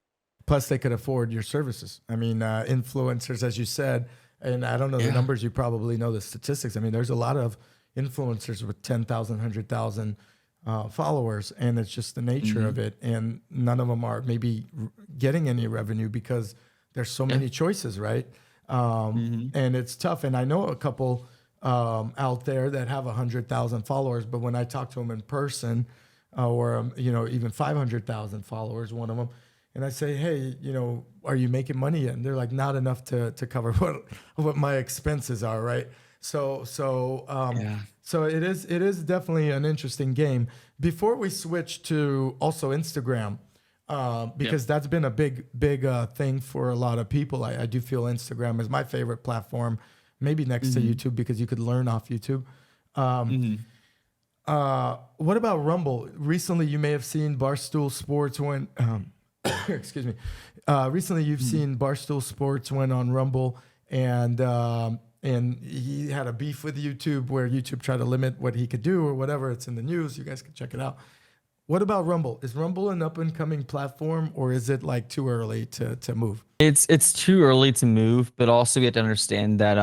Speaker 1: Plus, they could afford your services. I mean, influencers, as you said, and I don't know the numbers. You probably know the statistics. I mean, there's a lot of influencers with 10,000, 100,000 followers, and it's just the nature of it. And none of them are maybe getting any revenue because there's so many choices, right? And it's tough. And I know a couple out there that have 100,000 followers, but when I talk to them in person, or even 500,000 followers, one of them, and I say, hey, are you making money yet? And they're like, not enough to cover what my expenses are, right? So it is definitely an interesting game. Before we switch to also Instagram, because that's been a big thing for a lot of people. I do feel Instagram is my favorite platform, maybe next to YouTube, because you could learn off YouTube. What about Rumble? Recently, you may have seen Barstool Sports went excuse me. Recently, you've seen Barstool Sports went on Rumble, and he had a beef with YouTube where YouTube tried to limit what he could do or whatever. It's in the news. You guys can check it out. What about Rumble? Is Rumble an up and coming platform, or is it like too early to move?
Speaker 2: It's too early to move, but also you have to understand that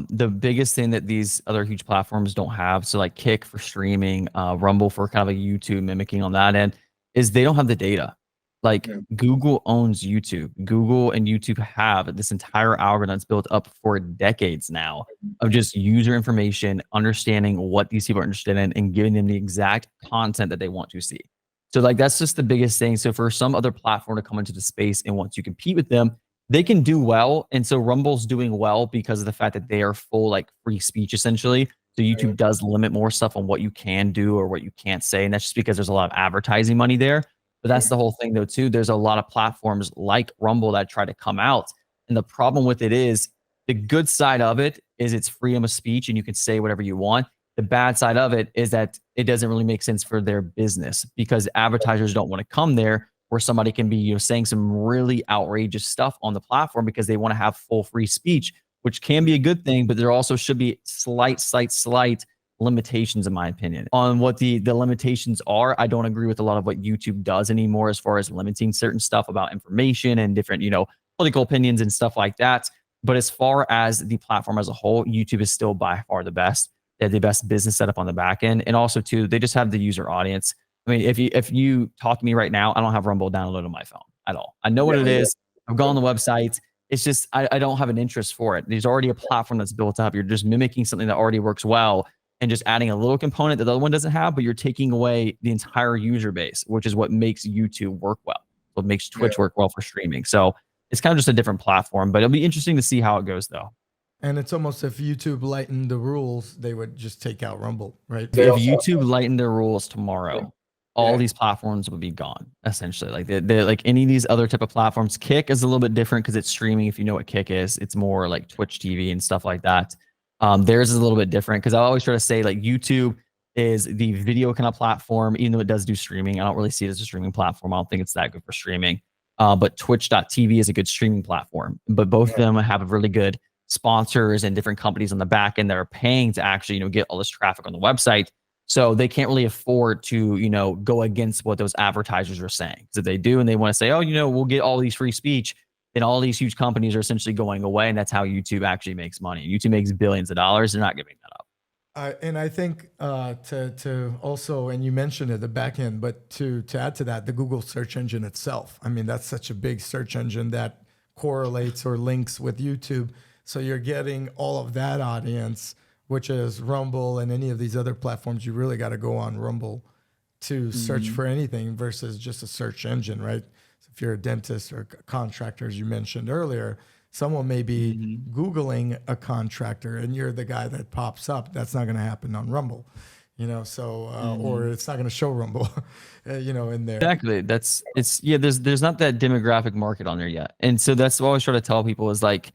Speaker 2: the biggest thing that these other huge platforms don't have, so like Kick for streaming, Rumble for kind of a YouTube mimicking on that end, is they don't have the data. Like Google owns YouTube. Google and YouTube have this entire algorithm that's built up for decades now of just user information, understanding what these people are interested in, and giving them the exact content that they want to see. So like that's just the biggest thing. So for some other platform to come into the space and want to compete with them, they can do well. And so Rumble's doing well because of the fact that they are full like free speech essentially. So YouTube does limit more stuff on what you can do or what you can't say. And that's just because there's a lot of advertising money there. But that's the whole thing though too. There's a lot of platforms like Rumble that try to come out. And the problem with it is the good side of it is it's freedom of speech and you can say whatever you want. The bad side of it is that it doesn't really make sense for their business because advertisers don't want to come there where somebody can be, saying some really outrageous stuff on the platform because they want to have full free speech, which can be a good thing, but there also should be slight limitations, in my opinion, on what the limitations are. I don't agree with a lot of what YouTube does anymore as far as limiting certain stuff about information and different, political opinions and stuff like that. But as far as the platform as a whole, YouTube is still by far the best. They have the best business setup on the back end. And also too, they just have the user audience. I mean, if you talk to me right now, I don't have Rumble downloaded on my phone at all. I know what it is. I've gone on the website. It's just, I don't have an interest for it. There's already a platform that's built up. You're just mimicking something that already works well and just adding a little component that the other one doesn't have, but you're taking away the entire user base, which is what makes YouTube work well. What makes Twitch work well for streaming. So it's kind of just a different platform, but it'll be interesting to see how it goes though.
Speaker 1: And it's almost if YouTube lightened the rules, they would just take out Rumble, right?
Speaker 2: If YouTube lightened their rules tomorrow, all these platforms would be gone, essentially. Like they're like any of these other type of platforms. Kick is a little bit different because it's streaming. If you know what Kick is, it's more like Twitch TV and stuff like that. Theirs is a little bit different because I always try to say like YouTube is the video kind of platform, even though it does do streaming. I don't really see it as a streaming platform. I don't think it's that good for streaming. But Twitch.tv is a good streaming platform. But both of them have really good sponsors and different companies on the back end that are paying to actually, get all this traffic on the website. So they can't really afford to, go against what those advertisers are saying. Because if they do and they want to say, oh, we'll get all these free speech, then all these huge companies are essentially going away. And that's how YouTube actually makes money. YouTube makes billions of dollars. They're not giving that up.
Speaker 1: And I think to also, and you mentioned it, the back end, but to add to that, the Google search engine itself. I mean, that's such a big search engine that correlates or links with YouTube. So you're getting all of that audience, which is Rumble and any of these other platforms. You really got to go on Rumble to search for anything versus just a search engine, right? So if you're a dentist or a contractor, as you mentioned earlier, someone may be Googling a contractor and you're the guy that pops up. That's not going to happen on Rumble, or it's not going to show Rumble, in there.
Speaker 2: Exactly. There's not that demographic market on there yet. And so that's what I always try to tell people is like,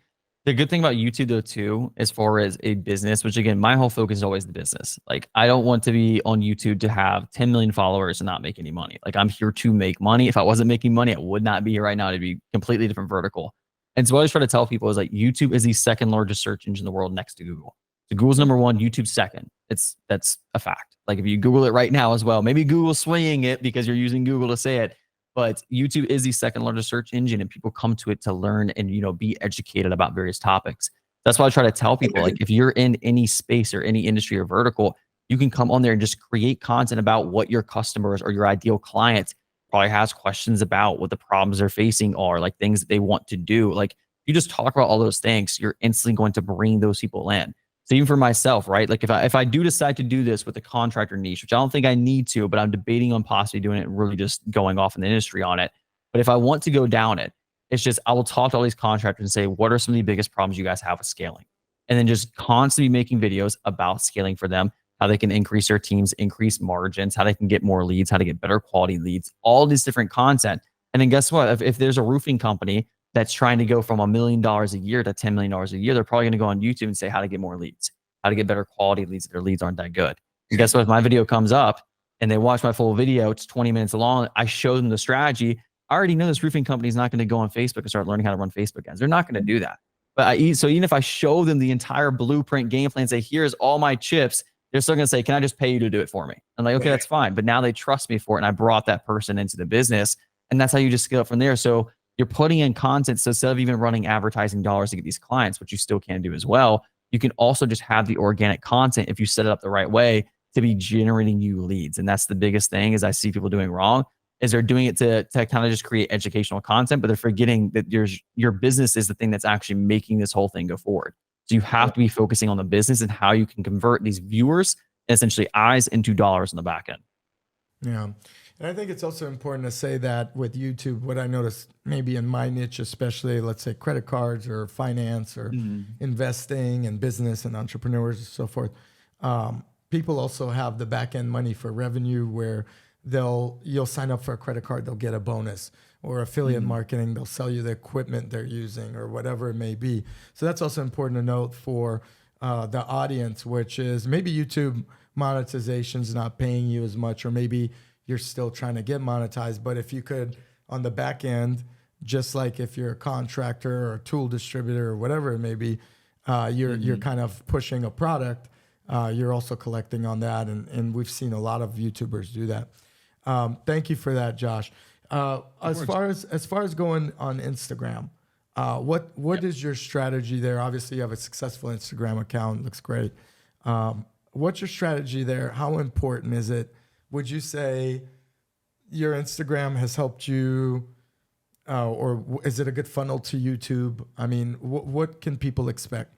Speaker 2: the good thing about YouTube though too, as far as a business, which again, my whole focus is always the business. Like I don't want to be on YouTube to have 10 million followers and not make any money. Like I'm here to make money. If I wasn't making money, I would not be here right now. It'd be completely different vertical. And so what I always try to tell people is like YouTube is the second largest search engine in the world next to Google. So Google's number one, YouTube's second. That's a fact. Like if you Google it right now as well, maybe Google's swaying it because you're using Google to say it. But YouTube is the second largest search engine and people come to it to learn and, be educated about various topics. That's why I try to tell people, like, if you're in any space or any industry or vertical, you can come on there and just create content about what your customers or your ideal client probably has questions about, what the problems they're facing are, like things that they want to do. Like, you just talk about all those things, you're instantly going to bring those people in. So even for myself, right? Like if I do decide to do this with the contractor niche, which I don't think I need to, but I'm debating on possibly doing it and really just going off in the industry on it. But if I want to go down it, it's just, I will talk to all these contractors and say, what are some of the biggest problems you guys have with scaling? And then just constantly making videos about scaling for them, how they can increase their teams, increase margins, how they can get more leads, how to get better quality leads, all these different content. And then guess what? If there's a roofing company that's trying to go from $1 million a year to $10 million a year, they're probably going to go on YouTube and say how to get more leads, how to get better quality leads if their leads aren't that good. And guess what? If my video comes up and they watch my full video, it's 20 minutes long, I show them the strategy. I already know this roofing company is not going to go on Facebook and start learning how to run Facebook ads. They're not going to do that. But so even if I show them the entire blueprint game plan, say, here's all my chips, they're still going to say, can I just pay you to do it for me? I'm like, okay, that's fine. But now they trust me for it. And I brought that person into the business. And that's how you just scale up from there. So you're putting in content. So instead of even running advertising dollars to get these clients, which you still can do as well, you can also just have the organic content if you set it up the right way to be generating you leads. And that's the biggest thing is I see people doing wrong is they're doing it to kind of just create educational content, but they're forgetting that your business is the thing that's actually making this whole thing go forward. So you have to be focusing on the business and how you can convert these viewers, essentially eyes, into dollars in the back end.
Speaker 1: Yeah. And I think it's also important to say that with YouTube, what I noticed maybe in my niche, especially let's say credit cards or finance or investing and business and entrepreneurs and so forth, people also have the back end money for revenue where you'll sign up for a credit card, they'll get a bonus, or affiliate marketing, they'll sell you the equipment they're using or whatever it may be. So that's also important to note for the audience, which is maybe YouTube monetization's not paying you as much, or maybe you're still trying to get monetized. But if you could, on the back end, just like if you're a contractor or a tool distributor or whatever it may be, you're kind of pushing a product, you're also collecting on that. And we've seen a lot of YouTubers do that. Thank you for that, Josh. As far as going on Instagram, what is your strategy there? Obviously, you have a successful Instagram account. Looks great. What's your strategy there? How important is it? Would you say your Instagram has helped you, or is it a good funnel to YouTube? I mean, what can people expect?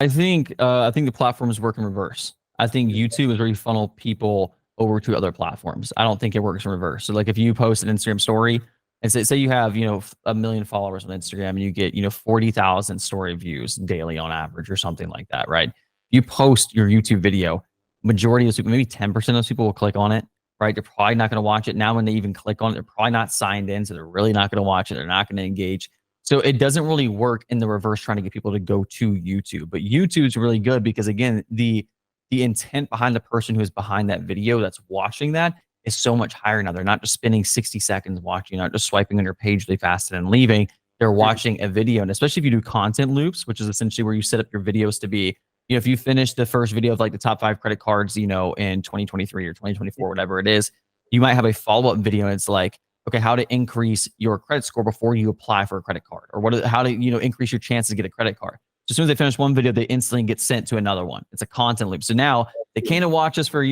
Speaker 2: I think the platforms work in reverse. I think YouTube is where you funnel people over to other platforms. I don't think it works in reverse. So like if you post an Instagram story and say you have, 1 million followers on Instagram and you get, 40,000 story views daily on average or something like that, right? You post your YouTube video, majority of those people, maybe 10% of those people will click on it, right? They're probably not going to watch it. Now, when they even click on it, they're probably not signed in. So they're really not going to watch it. They're not going to engage. So it doesn't really work in the reverse trying to get people to go to YouTube. But YouTube is really good because, again, the intent behind the person who is behind that video that's watching that is so much higher now. They're not just spending 60 seconds watching, not just swiping on your page really fast and then leaving. They're watching a video. And especially if you do content loops, which is essentially where you set up your videos to be, if you finish the first video of like the top 5 credit cards, in 2023 or 2024, whatever it is, you might have a follow-up video. And it's like, okay, how to increase your credit score before you apply for a credit card, or how to, increase your chances to get a credit card. So as soon as they finish one video, they instantly get sent to another one. It's a content loop. So now they can't watch us for,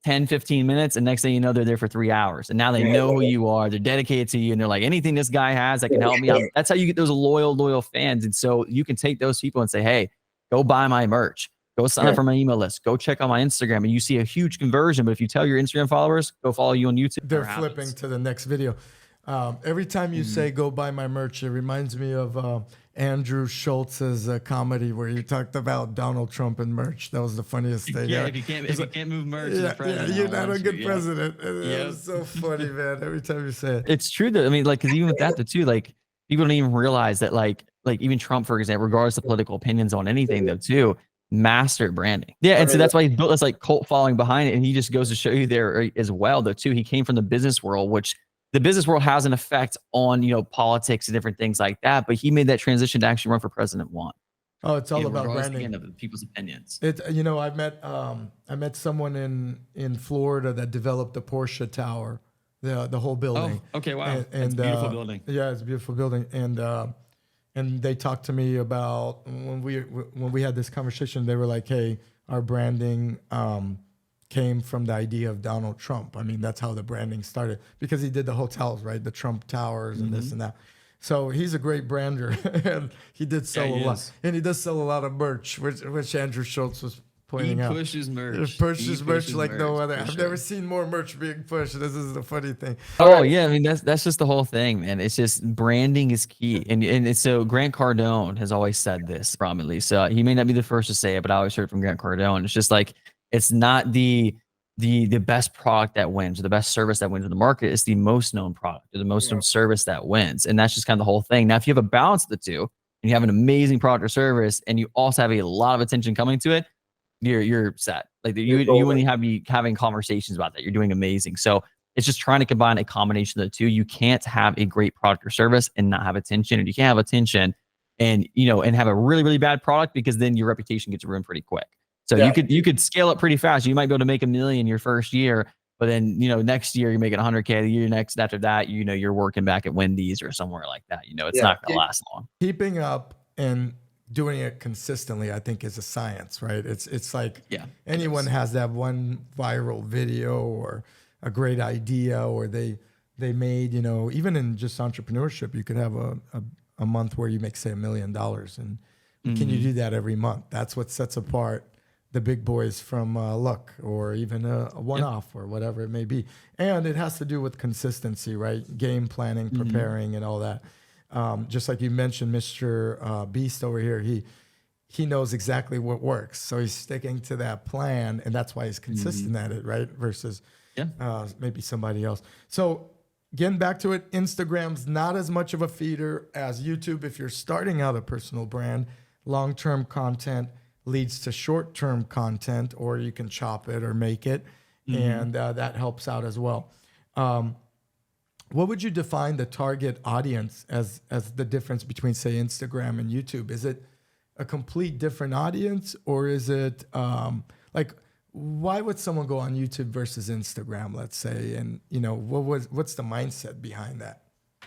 Speaker 2: 10, 15 minutes. And next thing you know, they're there for 3 hours. And now they know who you are. They're dedicated to you. And they're like, anything this guy has that can help me out. That's how you get those loyal fans. And so you can take those people and say, hey, go buy my merch. Go sign up for my email list. Go check out my Instagram. And you see a huge conversion. But if you tell your Instagram followers, go follow you on YouTube.
Speaker 1: They're flipping to the next video. Every time you say go buy my merch, it reminds me of Andrew Schultz's comedy where you talked about Donald Trump and merch. That was the funniest thing.
Speaker 2: Yeah, if you can't move merch,
Speaker 1: you're not a good president. It was so funny, man. Every time you say it,
Speaker 2: it's true though. I mean, like, because even with that, too, like people don't even realize that, like even Trump, for example, regardless of political opinions on anything, though, too, mastered branding. Yeah, and so that's why he built this like cult following behind it. And he just goes to show you there as well, though, too. He came from the business world, which the business world has an effect on, politics and different things like that. But he made that transition to actually run for president one.
Speaker 1: Oh, it's all about branding.
Speaker 2: Of people's opinions.
Speaker 1: I met someone in Florida that developed the Porsche Tower, the whole building.
Speaker 2: Oh, okay, wow. And it's a beautiful building.
Speaker 1: Yeah, it's a beautiful building. And they talked to me about when we had this conversation. They were like, "Hey, our branding came from the idea of Donald Trump. I mean, that's how the branding started because he did the hotels, right? The Trump Towers and this and that. So he's a great brander, and he did sell a lot, and he does sell a lot of merch, which Andrew Schultz was pointing out.
Speaker 2: He pushes merch.
Speaker 1: He pushes merch like no other. I've never seen more merch being pushed. This is the funny thing.
Speaker 2: Oh yeah, I mean that's just the whole thing, man. It's just branding is key, and so Grant Cardone has always said this prominently. So he may not be the first to say it, but I always heard it from Grant Cardone. It's just like it's not the best product that wins or the best service that wins in the market. It's the most known product or the most known service that wins, and that's just kind of the whole thing. Now, if you have a balance of the two, and you have an amazing product or service, and you also have a lot of attention coming to it, you're set. Like you wouldn't be having conversations about that. You're doing amazing. So It's just trying to combine a combination of the two. You can't have a great product or service and not have attention, and you can't have attention and and have a really, really bad product, because then your reputation gets ruined pretty quick. So you could scale up pretty fast. You might be able to make $1 million your first year, but then next year you're making 100K. The year next after that, you're working back at Wendy's or somewhere like that. It's not gonna last long.
Speaker 1: Keeping up and doing it consistently, I think, is a science, right? It's like anyone has that one viral video or a great idea, or they made, even in just entrepreneurship, you could have a month where you make, say, $1 million, and can you do that every month? That's what sets apart the big boys from luck, or even a one-off, or whatever it may be. And it has to do with consistency, right? Game planning, preparing, and all that. Just like you mentioned, Mr. Beast over here, he knows exactly what works, so he's sticking to that plan, and that's why he's consistent at it, right? Versus maybe somebody else. So getting back to it, Instagram's not as much of a feeder as YouTube. If you're starting out a personal brand, long-term content leads to short-term content, or you can chop it or make it, and that helps out as well. What would you define the target audience as the difference between, say, Instagram and YouTube? Is it a complete different audience, or is it like, why would someone go on YouTube versus Instagram, let's say? And what's the mindset behind that?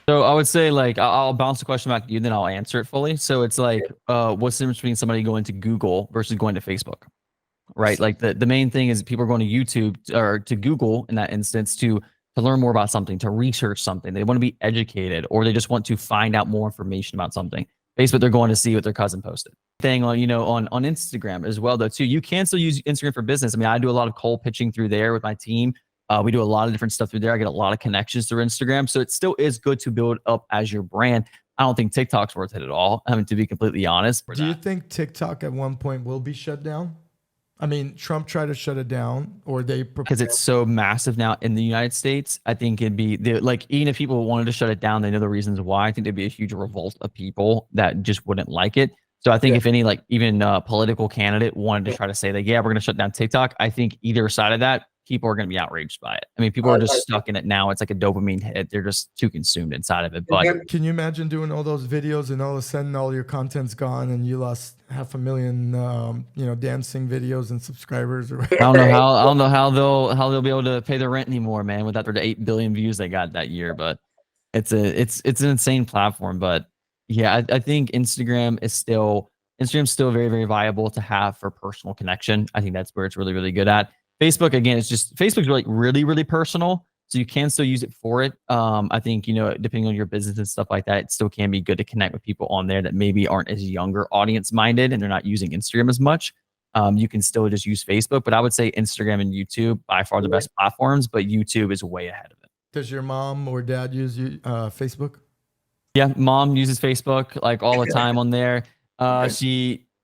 Speaker 2: So I would say, like, I'll bounce the question back to you, then I'll answer it fully. So it's like, what's the difference between somebody going to Google versus going to Facebook, right? Like the main thing is people are going to YouTube or to Google in that instance to learn more about something, to research something. They want to be educated, or they just want to find out more information about something. Facebook, they're going to see what their cousin posted. Thing on, on Instagram as well, though, too. You can still use Instagram for business. I mean, I do a lot of cold pitching through there with my team. We do a lot of different stuff through there. I get a lot of connections through Instagram. So it still is good to build up as your brand. I don't think TikTok's worth it at all. I mean, to be completely honest.
Speaker 1: Do you think TikTok at one point will be shut down? I mean, Trump tried to shut it down, or
Speaker 2: because it's so massive now in the United States. I think it'd be like, even if people wanted to shut it down, they know the reasons why. I think there'd be a huge revolt of people that just wouldn't like it. So I think if any, like, even political candidate wanted to try to say that, yeah, we're going to shut down TikTok, I think either side of that, people are going to be outraged by it. I mean, people are just stuck in it now. It's like a dopamine hit. They're just too consumed inside of it. But
Speaker 1: can you imagine doing all those videos and all of a sudden all your content's gone and you lost 500,000, dancing videos and subscribers? Or I
Speaker 2: don't know how they'll be able to pay the rent anymore, man, without the 8 billion views they got that year. But it's an insane platform. But yeah, I think Instagram's still very, very viable to have for personal connection. I think that's where it's really, really good at. Facebook, again, Facebook's really, really, really personal. So you can still use it for it. I think, depending on your business and stuff like that, it still can be good to connect with people on there that maybe aren't as younger audience minded and they're not using Instagram as much. You can still just use Facebook, but I would say Instagram and YouTube by far the best platforms, but YouTube is way ahead of it.
Speaker 1: Does your mom or dad use Facebook?
Speaker 2: Yeah, mom uses Facebook like all the time on there.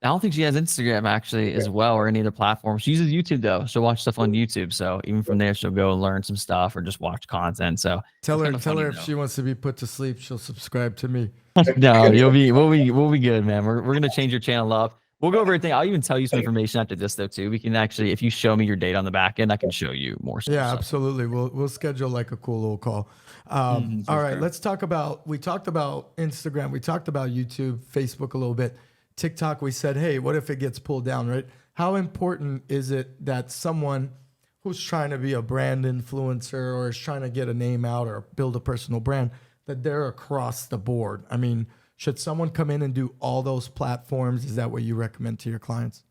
Speaker 2: I don't think she has Instagram actually as well, or any other platform. She uses YouTube though. She'll watch stuff on YouTube. So even from there, she'll go and learn some stuff or just watch content. So
Speaker 1: tell her if she wants to be put to sleep, she'll subscribe to me.
Speaker 2: No, we'll be good, man. We're gonna change your channel up. We'll go over everything. I'll even tell you some information after this though too. We can actually, if you show me your data on the back end, I can show you more stuff.
Speaker 1: Yeah, absolutely. We'll schedule like a cool little call. All right, let's talk about. We talked about Instagram. We talked about YouTube, Facebook a little bit. TikTok, we said, hey, what if it gets pulled down, right? How important is it that someone who's trying to be a brand influencer or is trying to get a name out or build a personal brand, that they're across the board? I mean, should someone come in and do all those platforms? Is that what you recommend to your clients?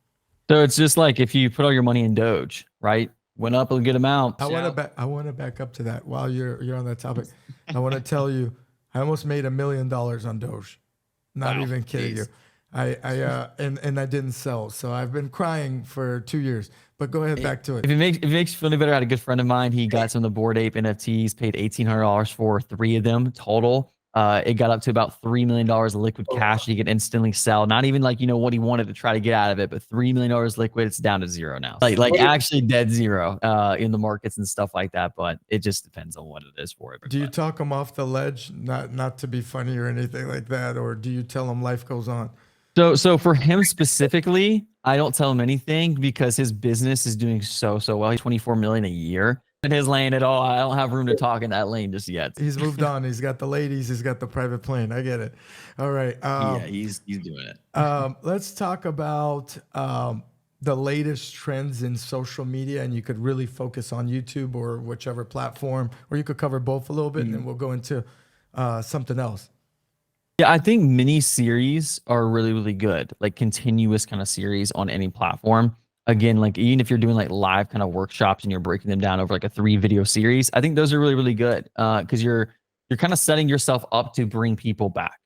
Speaker 2: So it's just like if you put all your money in Doge, right? Went up a good amount.
Speaker 1: I want to back up to that while you're on that topic. I want to tell you, I almost made $1 million on Doge. Not even kidding you. And I didn't sell, so I've been crying for 2 years. But go ahead, back to it.
Speaker 2: If it makes you feel any better, I had a good friend of mine. He got some of the Bored Ape NFTs, paid $1,800 for 3 of them total. It got up to about $3 million of liquid cash he could instantly sell. Not even like what he wanted to try to get out of it, but $3 million liquid. It's down to zero now. Like actually dead zero in the markets and stuff like that. But it just depends on what it is for everybody.
Speaker 1: Do you talk them off the ledge, not to be funny or anything like that, or do you tell them life goes on?
Speaker 2: So for him specifically, I don't tell him anything because his business is doing so well. He's 24 million a year. in his lane at all. I don't have room to talk in that lane just yet.
Speaker 1: He's moved on. He's got the ladies. He's got the private plane. I get it. All right.
Speaker 2: Yeah, he's doing it.
Speaker 1: Let's talk about the latest trends in social media, and you could really focus on YouTube or whichever platform, or you could cover both a little bit, and then we'll go into something else.
Speaker 2: Yeah, I think mini series are really, really good. Like continuous kind of series on any platform. Again, like even if you're doing like live kind of workshops and you're breaking them down over like a 3-video series, I think those are really, really good. Because you're kind of setting yourself up to bring people back.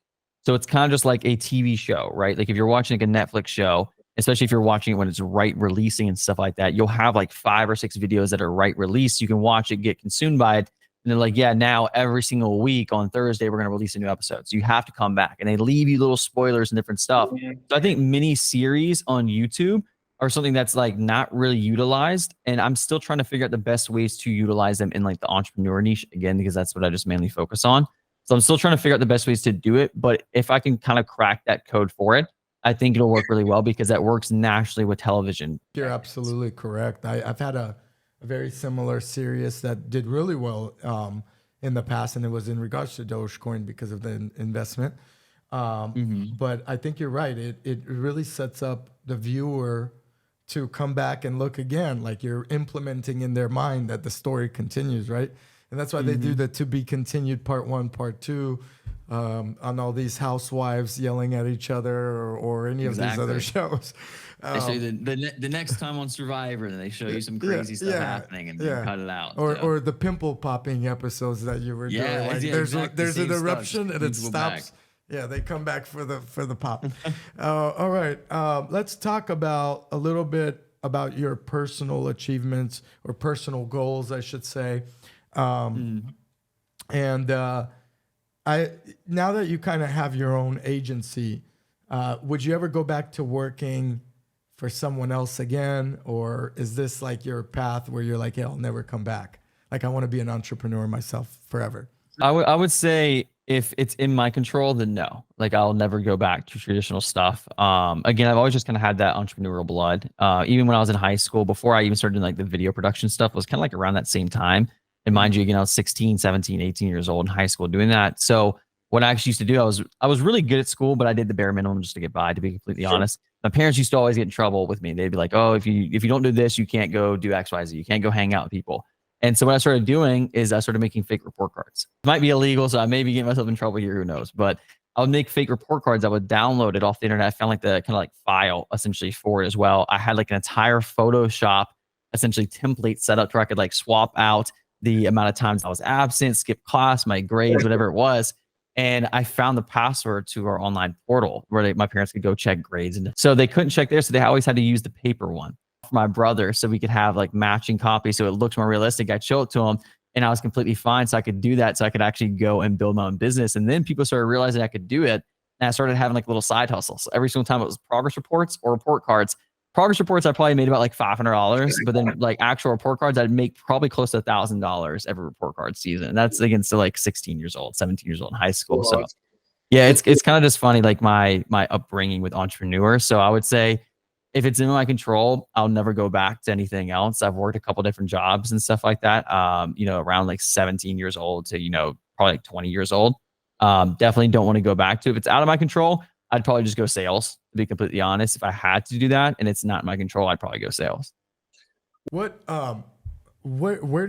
Speaker 2: So it's kind of just like a TV show, right? Like if you're watching like a Netflix show, especially if you're watching it when it's right releasing and stuff like that, you'll have like 5 or 6 videos that are right released. You can watch it, get consumed by it. And they're like, yeah, now every single week on Thursday, we're going to release a new episode. So you have to come back. And they leave you little spoilers and different stuff. So I think mini series on YouTube are something that's like not really utilized. And I'm still trying to figure out the best ways to utilize them in like the entrepreneur niche, again, because that's what I just mainly focus on. So I'm still trying to figure out the best ways to do it. But if I can kind of crack that code for it, I think it'll work really well because that works naturally with television.
Speaker 1: You're absolutely correct. I've had a very similar series that did really well in the past, and it was in regards to Dogecoin because of the investment. But I think you're right. It really sets up the viewer to come back and look again, like you're implementing in their mind that the story continues, right? And that's why they do the to be continued part 1, part 2 on all these housewives yelling at each other or any of these other shows.
Speaker 2: They show you the next time on Survivor, and they show you some crazy stuff happening, and then cut it out.
Speaker 1: Or the pimple popping episodes that you were doing. Like there's an eruption and it stops. Yeah, they come back for the pop. All right, let's talk about a little bit about your personal achievements or personal goals, I should say. And I now that you kind of have your own agency, would you ever go back to working for someone else again, or is this like your path where you're like, yeah, I'll never come back? Like I want to be an entrepreneur myself forever.
Speaker 2: I would say if it's in my control, then no. Like I'll never go back to traditional stuff. Again, I've always just kind of had that entrepreneurial blood. Even when I was in high school, before I even started doing like the video production stuff, was kind of like around that same time. And mind you, again, I was 16, 17, 18 years old in high school doing that. So what I actually used to do, I was really good at school, but I did the bare minimum just to get by, to be completely honest. My parents used to always get in trouble with me. They'd be like, oh, if you don't do this, you can't go do X, Y, Z. You can't go hang out with people. And so what I started doing is I started making fake report cards. It might be illegal, so I may be getting myself in trouble here, who knows. But I would make fake report cards. I would download it off the internet. I found like the kind of like file essentially for it as well. I had like an entire Photoshop essentially template set up where I could like swap out the amount of times I was absent, skip class, my grades, whatever it was. And I found the password to our online portal where my parents could go check grades. And so they couldn't check there. So they always had to use the paper one for my brother so we could have like matching copies. So it looked more realistic. I'd show it to him and I was completely fine. So I could do that. So I could actually go and build my own business. And then people started realizing I could do it. And I started having like little side hustles. So every single time it was progress reports or report cards. Progress reports, I probably made about like $500, but then like actual report cards, I'd make probably close to $1,000 every report card season. And that's against like 16 years old, 17 years old in high school. So yeah, it's kind of just funny, like my upbringing with entrepreneurs. So I would say if it's in my control, I'll never go back to anything else. I've worked a couple different jobs and stuff like that. Around like 17 years old to, probably like 20 years old. Definitely don't want to go back to. If it's out of my control, I'd probably just go sales, to be completely honest. If I had to do that and it's not in my control, I'd probably go sales.
Speaker 1: Where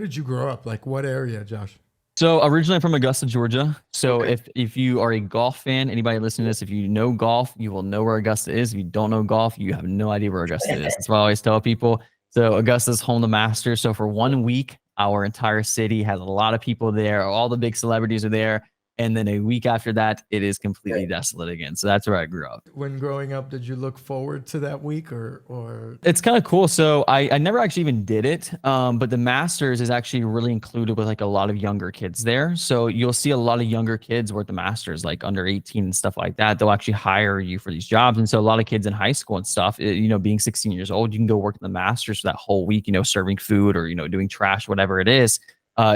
Speaker 1: did you grow up? Like what area, Josh?
Speaker 2: So originally I'm from Augusta, Georgia. So if you are a golf fan, anybody listening to this, if you know golf, you will know where Augusta is. If you don't know golf, you have no idea where Augusta is. That's what I always tell people. So Augusta's home to Masters. So for 1 week, our entire city has a lot of people there. All the big celebrities are there. And then a week after that, it is completely desolate again. So that's where I grew up.
Speaker 1: When growing up, did you look forward to that week or?
Speaker 2: It's kind of cool. So I never actually even did it. But the Masters is actually really included with like a lot of younger kids there. So you'll see a lot of younger kids work the Masters, like under 18 and stuff like that. They'll actually hire you for these jobs. And so a lot of kids in high school and stuff, being 16 years old, you can go work in the Masters for that whole week, serving food or, doing trash, whatever it is.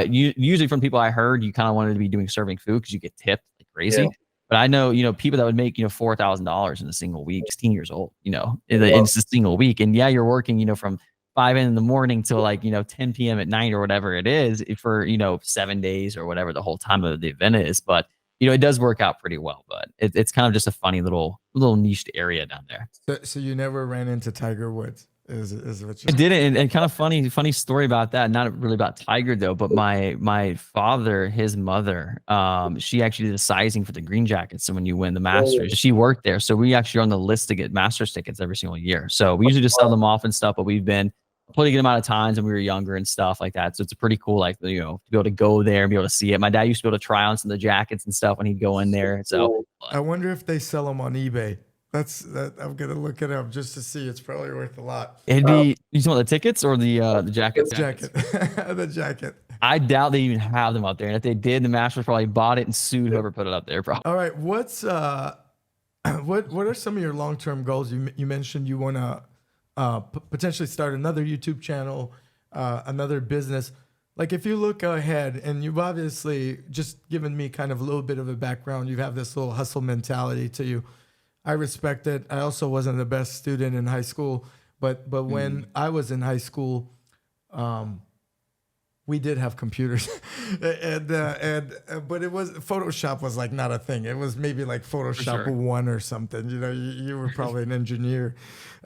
Speaker 2: Usually from people I heard, you kind of wanted to be doing serving food because you get tipped like crazy. Yeah. But I know, people that would make, $4,000 in a single week, 16 years old, in a single week. And yeah, you're working, from 5 in the morning till like, 10 p.m. at night or whatever it is for, 7 days or whatever the whole time of the event is. But, it does work out pretty well, but it's kind of just a funny little niched area down there.
Speaker 1: So you never ran into Tiger Woods, is what
Speaker 2: I
Speaker 1: you're
Speaker 2: didn't, and kind of funny story about that. Not really about Tiger though, but my father, his mother, she actually did the sizing for the Green Jackets. So when you win the Masters, she worked there. So we actually are on the list to get Masters tickets every single year. So we usually just sell them off and stuff, but we've been putting a good amount of times when we were younger and stuff like that. So it's a pretty cool, like, to be able to go there and be able to see it. My dad used to be able to try on some of the jackets and stuff when he'd go in there. So
Speaker 1: I wonder if they sell them on eBay. I'm gonna look it up just to see. It's probably worth a lot.
Speaker 2: it'd be, you talking about the tickets or the jackets?
Speaker 1: The jacket, the jacket.
Speaker 2: I doubt they even have them out there. And if they did, the Masters probably bought it and sued whoever put it up there. Probably.
Speaker 1: All right, what's what are some of your long-term goals? You mentioned you want to potentially start another YouTube channel, another business. Like if you look ahead, and you've obviously just given me kind of a little bit of a background, you have this little hustle mentality to you. I respect it. I also wasn't the best student in high school, but when I was in high school, we did have computers, but it was Photoshop was like not a thing. It was maybe like Photoshop 1 or something. You were probably an engineer,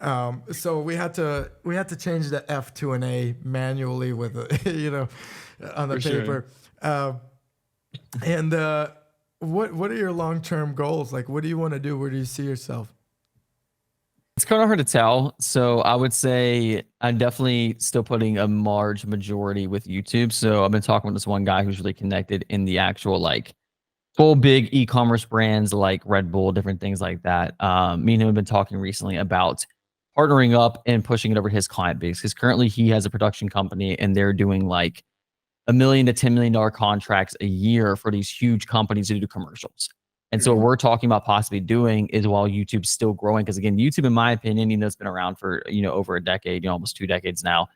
Speaker 1: so we had to change the F to an A manually with on the paper. What are your long-term goals? Like, what do you want to do? Where do you see yourself?
Speaker 2: It's kind of hard to tell. So I would say I'm definitely still putting a large majority with YouTube. So I've been talking with this one guy who's really connected in the actual like full big e-commerce brands like Red Bull, different things like that. Me and him have been talking recently about partnering up and pushing it over to his client base. Because currently he has a production company and they're doing like $1 million to $10 million contracts a year for these huge companies to do commercials. And so what we're talking about possibly doing is while YouTube's still growing, because again, YouTube, in my opinion, it's been around for, over a decade, almost 2 decades now.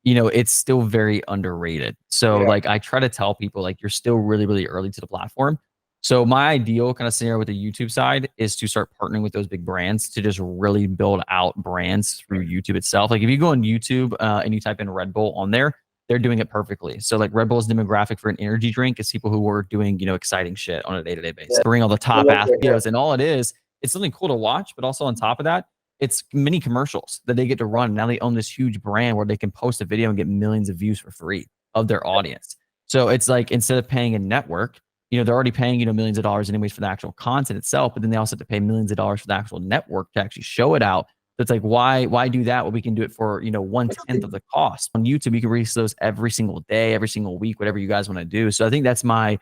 Speaker 2: It's still very underrated. So like I try to tell people like, you're still really, really early to the platform. So my ideal kind of scenario with the YouTube side is to start partnering with those big brands to just really build out brands through YouTube itself. Like if you go on YouTube and you type in Red Bull on there, they're doing it perfectly. So like Red Bull's demographic for an energy drink is people who are doing, exciting shit on a day-to-day basis. Bring all the top athletes and all it is, it's something cool to watch, but also on top of that, it's mini commercials that they get to run. Now they own this huge brand where they can post a video and get millions of views for free of their audience. So it's like, instead of paying a network, they're already paying, millions of dollars anyways for the actual content itself, but then they also have to pay millions of dollars for the actual network to actually show it out. So it's like, why do that? Well, we can do it for, 1/10 of the cost. On YouTube, you can release those every single day, every single week, whatever you guys want to do. So I think that's my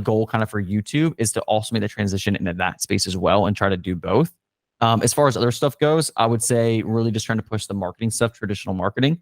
Speaker 2: goal kind of for YouTube, is to also make the transition into that space as well and try to do both. As far as other stuff goes, I would say really just trying to push the marketing stuff, traditional marketing,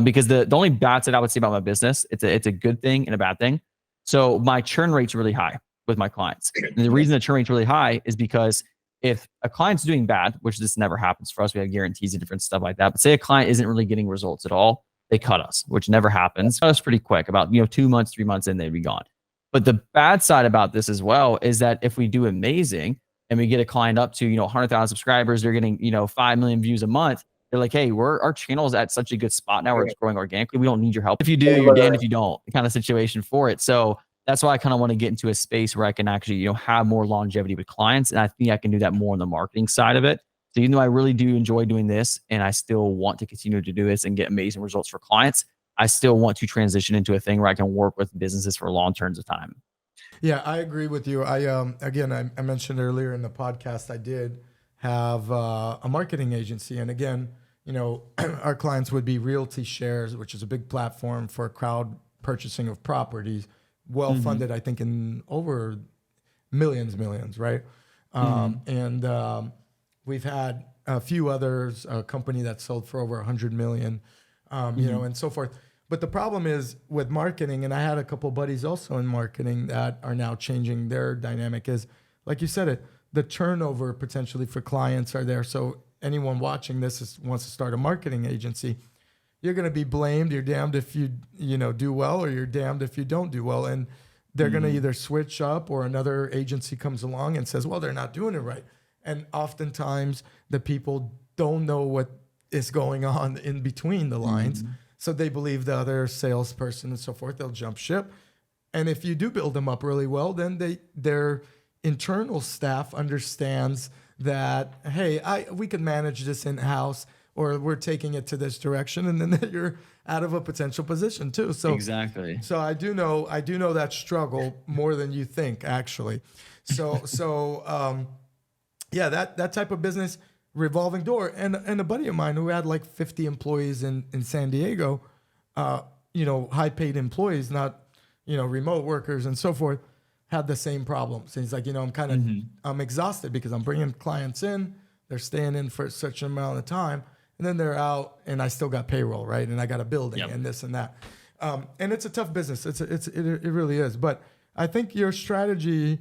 Speaker 2: because the only bad side I would say about my business, it's a good thing and a bad thing. So my churn rate's really high with my clients. And the reason the churn rate's really high is because if a client's doing bad, which this never happens for us, we have guarantees and different stuff like that. But say a client isn't really getting results at all, they cut us, which never happens. Cut us pretty quick, about 2 months, 3 months in, they'd be gone. But the bad side about this as well is that if we do amazing and we get a client up to 100,000 subscribers, they're getting 5 million views a month. They're like, hey, our channel is at such a good spot now. We're just growing organically. We don't need your help. If you do, you're damned if you don't. Kind of situation for it. So that's why I kind of want to get into a space where I can actually, have more longevity with clients. And I think I can do that more on the marketing side of it. So even though I really do enjoy doing this and I still want to continue to do this and get amazing results for clients, I still want to transition into a thing where I can work with businesses for long terms of time.
Speaker 1: Yeah, I agree with you. I mentioned earlier in the podcast, I did have a marketing agency. And again, our clients would be Realty Shares, which is a big platform for crowd purchasing of properties. Well funded, I think, in over millions, right? And we've had a few others, a company that sold for over 100 million, and so forth. But the problem is with marketing, and I had a couple buddies also in marketing that are now changing their dynamic, is like you said it, the turnover potentially for clients are there. So anyone watching this wants to start a marketing agency, you're going to be blamed. You're damned if you do well, or you're damned if you don't do well. And they're going to either switch up, or another agency comes along and says, well, they're not doing it right. And oftentimes the people don't know what is going on in between the lines.
Speaker 2: Mhm.
Speaker 1: So they believe the other salesperson and so forth. They'll jump ship. And if you do build them up really well, then their internal staff understands that, hey, we can manage this in house, or we're taking it to this direction, and then you're out of a potential position too. So
Speaker 2: Exactly.
Speaker 1: so I do know that struggle more than you think, actually. Yeah, that type of business, revolving door. And a buddy of mine who had like 50 employees in San Diego, high paid employees, not remote workers and so forth, had the same problems. And he's like, I'm exhausted because I'm bringing clients in, they're staying in for such an amount of time, and then they're out, and I still got payroll, right? And I got a building and this and that. And it's a tough business. It really is. But I think your strategy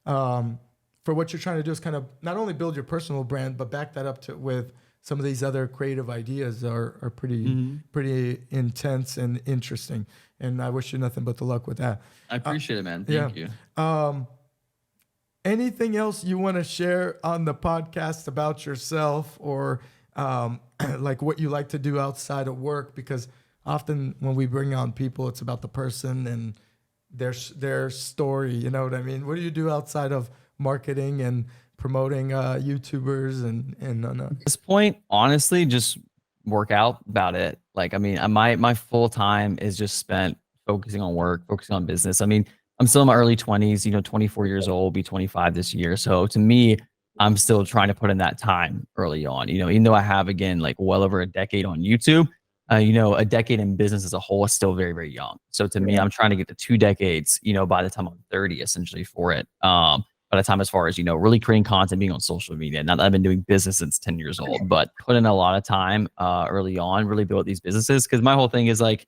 Speaker 1: for what you're trying to do is kind of not only build your personal brand, but back that up with some of these other creative ideas are pretty intense and interesting. And I wish you nothing but the luck with that.
Speaker 2: I appreciate it, man. Thank you.
Speaker 1: Anything else you want to share on the podcast about yourself, or like what you like to do outside of work? Because often when we bring on people, it's about the person and their story. You know what I mean? What do you do outside of marketing and promoting YouTubers and
Speaker 2: At this point, honestly, just work out about it. Like, I mean, my full time is just spent focusing on work, focusing on business. I mean, I'm still in my early 20s, 24 years old, be 25 this year. So to me, I'm still trying to put in that time early on, even though I have, again, like well over a decade on YouTube, a decade in business as a whole is still very, very young. So to me, I'm trying to get to 2 decades, by the time I'm 30, essentially, for it. By the time, as far as, really creating content, being on social media. Now that I've been doing business since 10 years old, but put in a lot of time early on, really build these businesses. Cause my whole thing is like,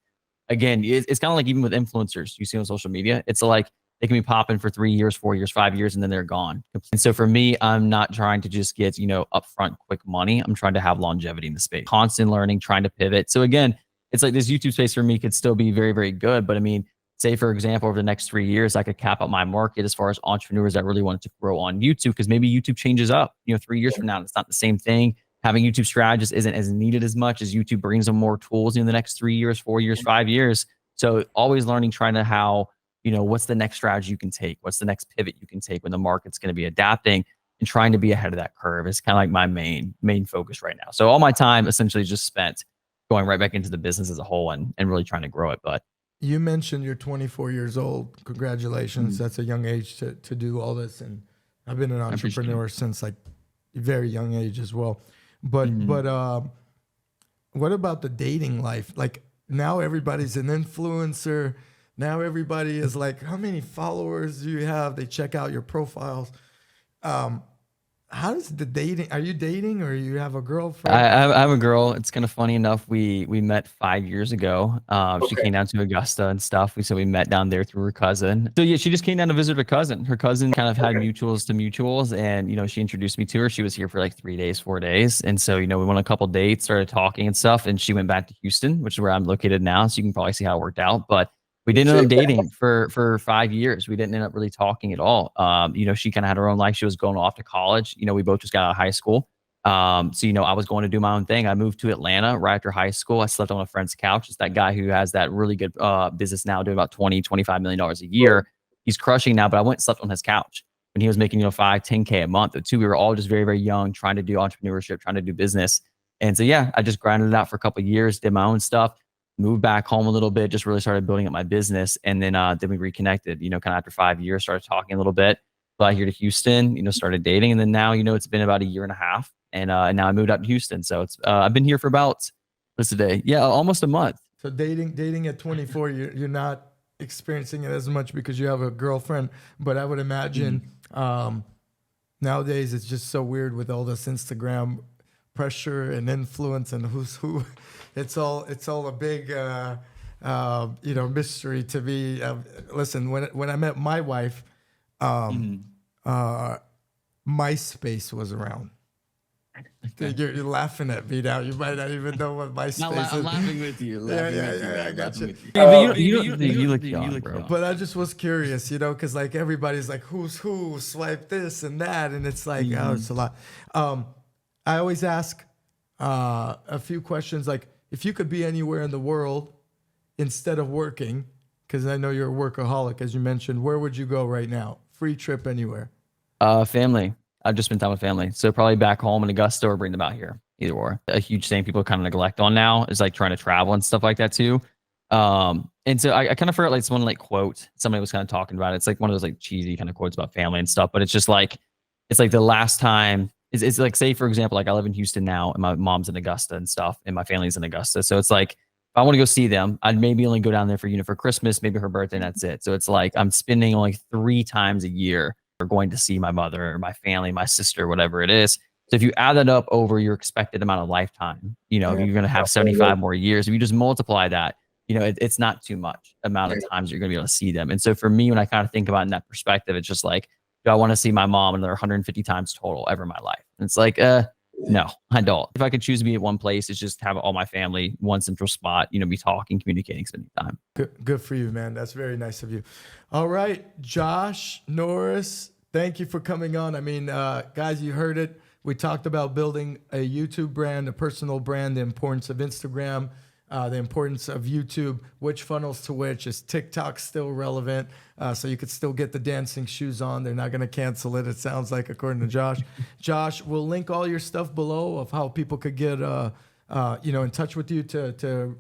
Speaker 2: again, it's kind of like even with influencers you see on social media, it's like they can be popping for 3 years, 4 years, 5 years, and then they're gone. And so for me, I'm not trying to just get, upfront quick money. I'm trying to have longevity in the space, constant learning, trying to pivot. So again, it's like this YouTube space for me could still be very, very good. But I mean, say, for example, over the next 3 years, I could cap out my market as far as entrepreneurs that really wanted to grow on YouTube, because maybe YouTube changes up, 3 years from now, it's not the same thing. Having YouTube strategists isn't as needed as much as YouTube brings them more tools in the next 3 years, 4 years, 5 years. So always learning, trying to how, what's the next strategy you can take? What's the next pivot you can take when the market's going to be adapting, and trying to be ahead of that curve is kind of like my main focus right now. So all my time essentially just spent going right back into the business as a whole and really trying to grow it. But
Speaker 1: you mentioned you're 24 years old. Congratulations. That's a young age to do all this. And I've been an entrepreneur since like a very young age as well. But what about the dating life? Like, now everybody's an influencer. Now everybody is like, how many followers do you have? They check out your profiles. How does the dating? Are you dating, or you have a girlfriend?
Speaker 2: I have a girl. It's kind of funny enough. We met 5 years ago. She came down to Augusta and stuff. We met down there through her cousin. So yeah, she just came down to visit her cousin. Her cousin kind of had mutuals to mutuals, and she introduced me to her. She was here for like 3 days, 4 days, and so we went on a couple dates, started talking and stuff, and she went back to Houston, which is where I'm located now. So you can probably see how it worked out, but we didn't end up dating for 5 years. We didn't end up really talking at all. She kind of had her own life. She was going off to college. We both just got out of high school. So, I was going to do my own thing. I moved to Atlanta right after high school. I slept on a friend's couch. It's that guy who has that really good business now, doing about $20-25 million a year. He's crushing now, but I went and slept on his couch when he was making, 5, 10K a month. The two, we were all just very, very young, trying to do entrepreneurship, trying to do business. And so, yeah, I just grinded it out for a couple of years, did my own stuff. Moved back home a little bit, just really started building up my business. And then we reconnected, kind of after 5 years, started talking a little bit, fly here to Houston, started dating. And then now, it's been about a year and a half. And now I moved out to Houston. So it's, I've been here for about, what's today? Yeah, almost a month.
Speaker 1: So dating at 24, you're not experiencing it as much because you have a girlfriend. But I would imagine nowadays it's just so weird with all this Instagram pressure and influence and who's who. It's all a big mystery to me. Listen, when I met my wife, MySpace was around. You're laughing at me now. You might not even know what MySpace is.
Speaker 2: I'm laughing with you.
Speaker 1: Yeah, I got you.
Speaker 2: You look young, bro.
Speaker 1: But I just was curious, because like everybody's like, who's who, swipe this and that, and it's like, oh, it's a lot. I always ask, a few questions. Like, if you could be anywhere in the world instead of working, because I know you're a workaholic, as you mentioned, where would you go right now? Free trip anywhere.
Speaker 2: Family. I've just spent time with family. So probably back home in Augusta or bring them out here. Either or. A huge thing people kind of neglect on now is like trying to travel and stuff like that too. And so I kind of forgot like someone like quote, somebody was kind of talking about it. It's like one of those like cheesy kind of quotes about family and stuff, but it's just like, it's like the last time it's like, say for example, like I live in Houston now and my mom's in Augusta and stuff and my family's in Augusta. So it's like, if I want to go see them, I'd maybe only go down there for, for Christmas, maybe her birthday, and that's it. So it's like, I'm spending only 3 times a year or going to see my mother or my family, my sister, whatever it is. So if you add that up over your expected amount of lifetime, if you're going to have 75 more years, if you just multiply that, it's not too much amount of times you're going to be able to see them. And so for me, when I kind of think about it in that perspective, it's just like, do I want to see my mom another 150 times total ever in my life? And it's like, no, I don't. If I could choose to be at one place, it's just have all my family, one central spot, be talking, communicating, spending time.
Speaker 1: Good for you, man. That's very nice of you. All right, Josh, Norris, thank you for coming on. I mean, guys, you heard it. We talked about building a YouTube brand, a personal brand, the importance of Instagram, the importance of YouTube, which funnels to which. Is TikTok still relevant? So you could still get the dancing shoes on. They're not going to cancel it, it sounds like, according to Josh. Josh, we'll link all your stuff below of how people could get in touch with you to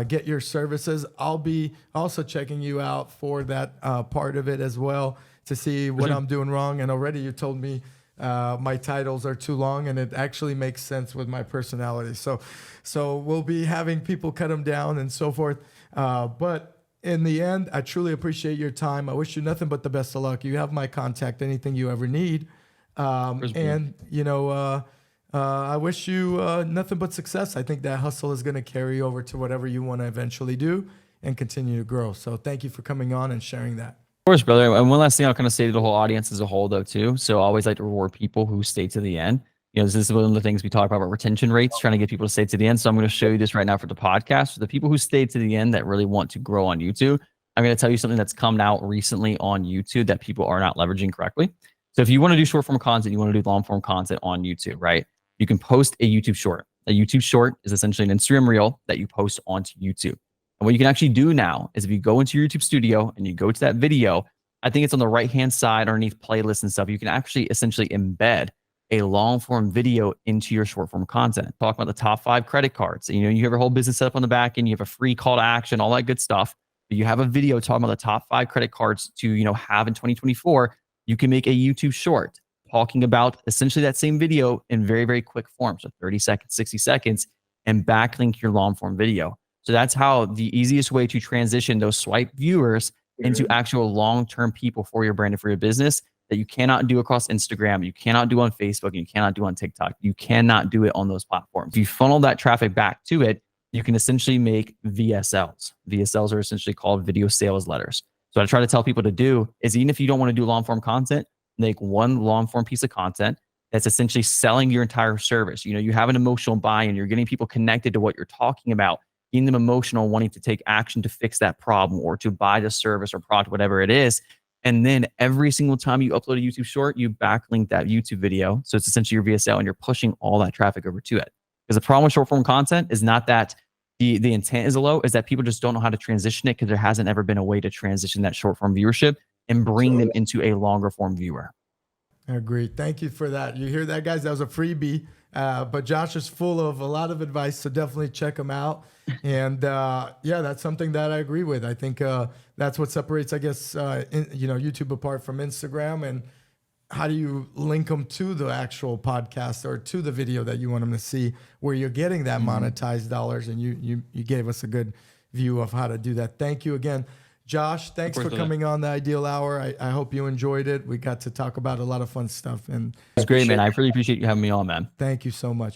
Speaker 1: get your services. I'll be also checking you out for that part of it as well to see what I'm doing wrong. And already you told me my titles are too long, and it actually makes sense with my personality. So we'll be having people cut them down and so forth. But in the end, I truly appreciate your time. I wish you nothing but the best of luck. You have my contact, anything you ever need. I wish you nothing but success. I think that hustle is going to carry over to whatever you want to eventually do and continue to grow. So thank you for coming on and sharing that.
Speaker 2: Of course, brother. And one last thing I'll kind of say to the whole audience as a whole, though, too. So I always like to reward people who stay to the end. This is one of the things we talk about retention rates, trying to get people to stay to the end. So I'm going to show you this right now for the podcast. For the people who stay to the end that really want to grow on YouTube, I'm going to tell you something that's come out recently on YouTube that people are not leveraging correctly. So if you want to do short form content, you want to do long form content on YouTube, right? You can post a YouTube short. A YouTube short is essentially an Instagram reel that you post onto YouTube. And what you can actually do now is if you go into your YouTube studio and you go to that video, I think it's on the right-hand side underneath playlists and stuff. You can actually essentially embed a long-form video into your short-form content. Talk about the top 5 credit cards. You have your whole business set up on the back end. You have a free call to action, all that good stuff. But you have a video talking about the top 5 credit cards to have in 2024. You can make a YouTube short talking about essentially that same video in very, very quick form. So 30 seconds, 60 seconds, and backlink your long-form video. So that's how the easiest way to transition those swipe viewers into actual long-term people for your brand and for your business that you cannot do across Instagram, you cannot do on Facebook, and you cannot do on TikTok. You cannot do it on those platforms. If you funnel that traffic back to it, you can essentially make VSLs. VSLs are essentially called video sales letters. So what I try to tell people to do is, even if you don't want to do long-form content, make one long-form piece of content that's essentially selling your entire service. You have an emotional buy-in, you're getting people connected to what you're talking about, getting them emotional, wanting to take action to fix that problem or to buy the service or product, whatever it is. And then every single time you upload a YouTube short, you backlink that YouTube video. So it's essentially your VSL, and you're pushing all that traffic over to it. Because the problem with short form content is not that the intent is low, is that people just don't know how to transition it, because there hasn't ever been a way to transition that short form viewership and bring them into a longer form viewer.
Speaker 1: I agree. Thank you for that. You hear that, guys? That was a freebie. But Josh is full of a lot of advice, so definitely check him out. And that's something that I agree with. I think that's what separates, I guess, YouTube apart from Instagram. And how do you link them to the actual podcast or to the video that you want them to see, where you're getting that monetized dollars? And you gave us a good view of how to do that. Thank you again. Josh, thanks for coming on the Ideal Hour. I hope you enjoyed it. We got to talk about a lot of fun stuff. And
Speaker 2: it's great, man. I really appreciate you having me on, man.
Speaker 1: Thank you so much.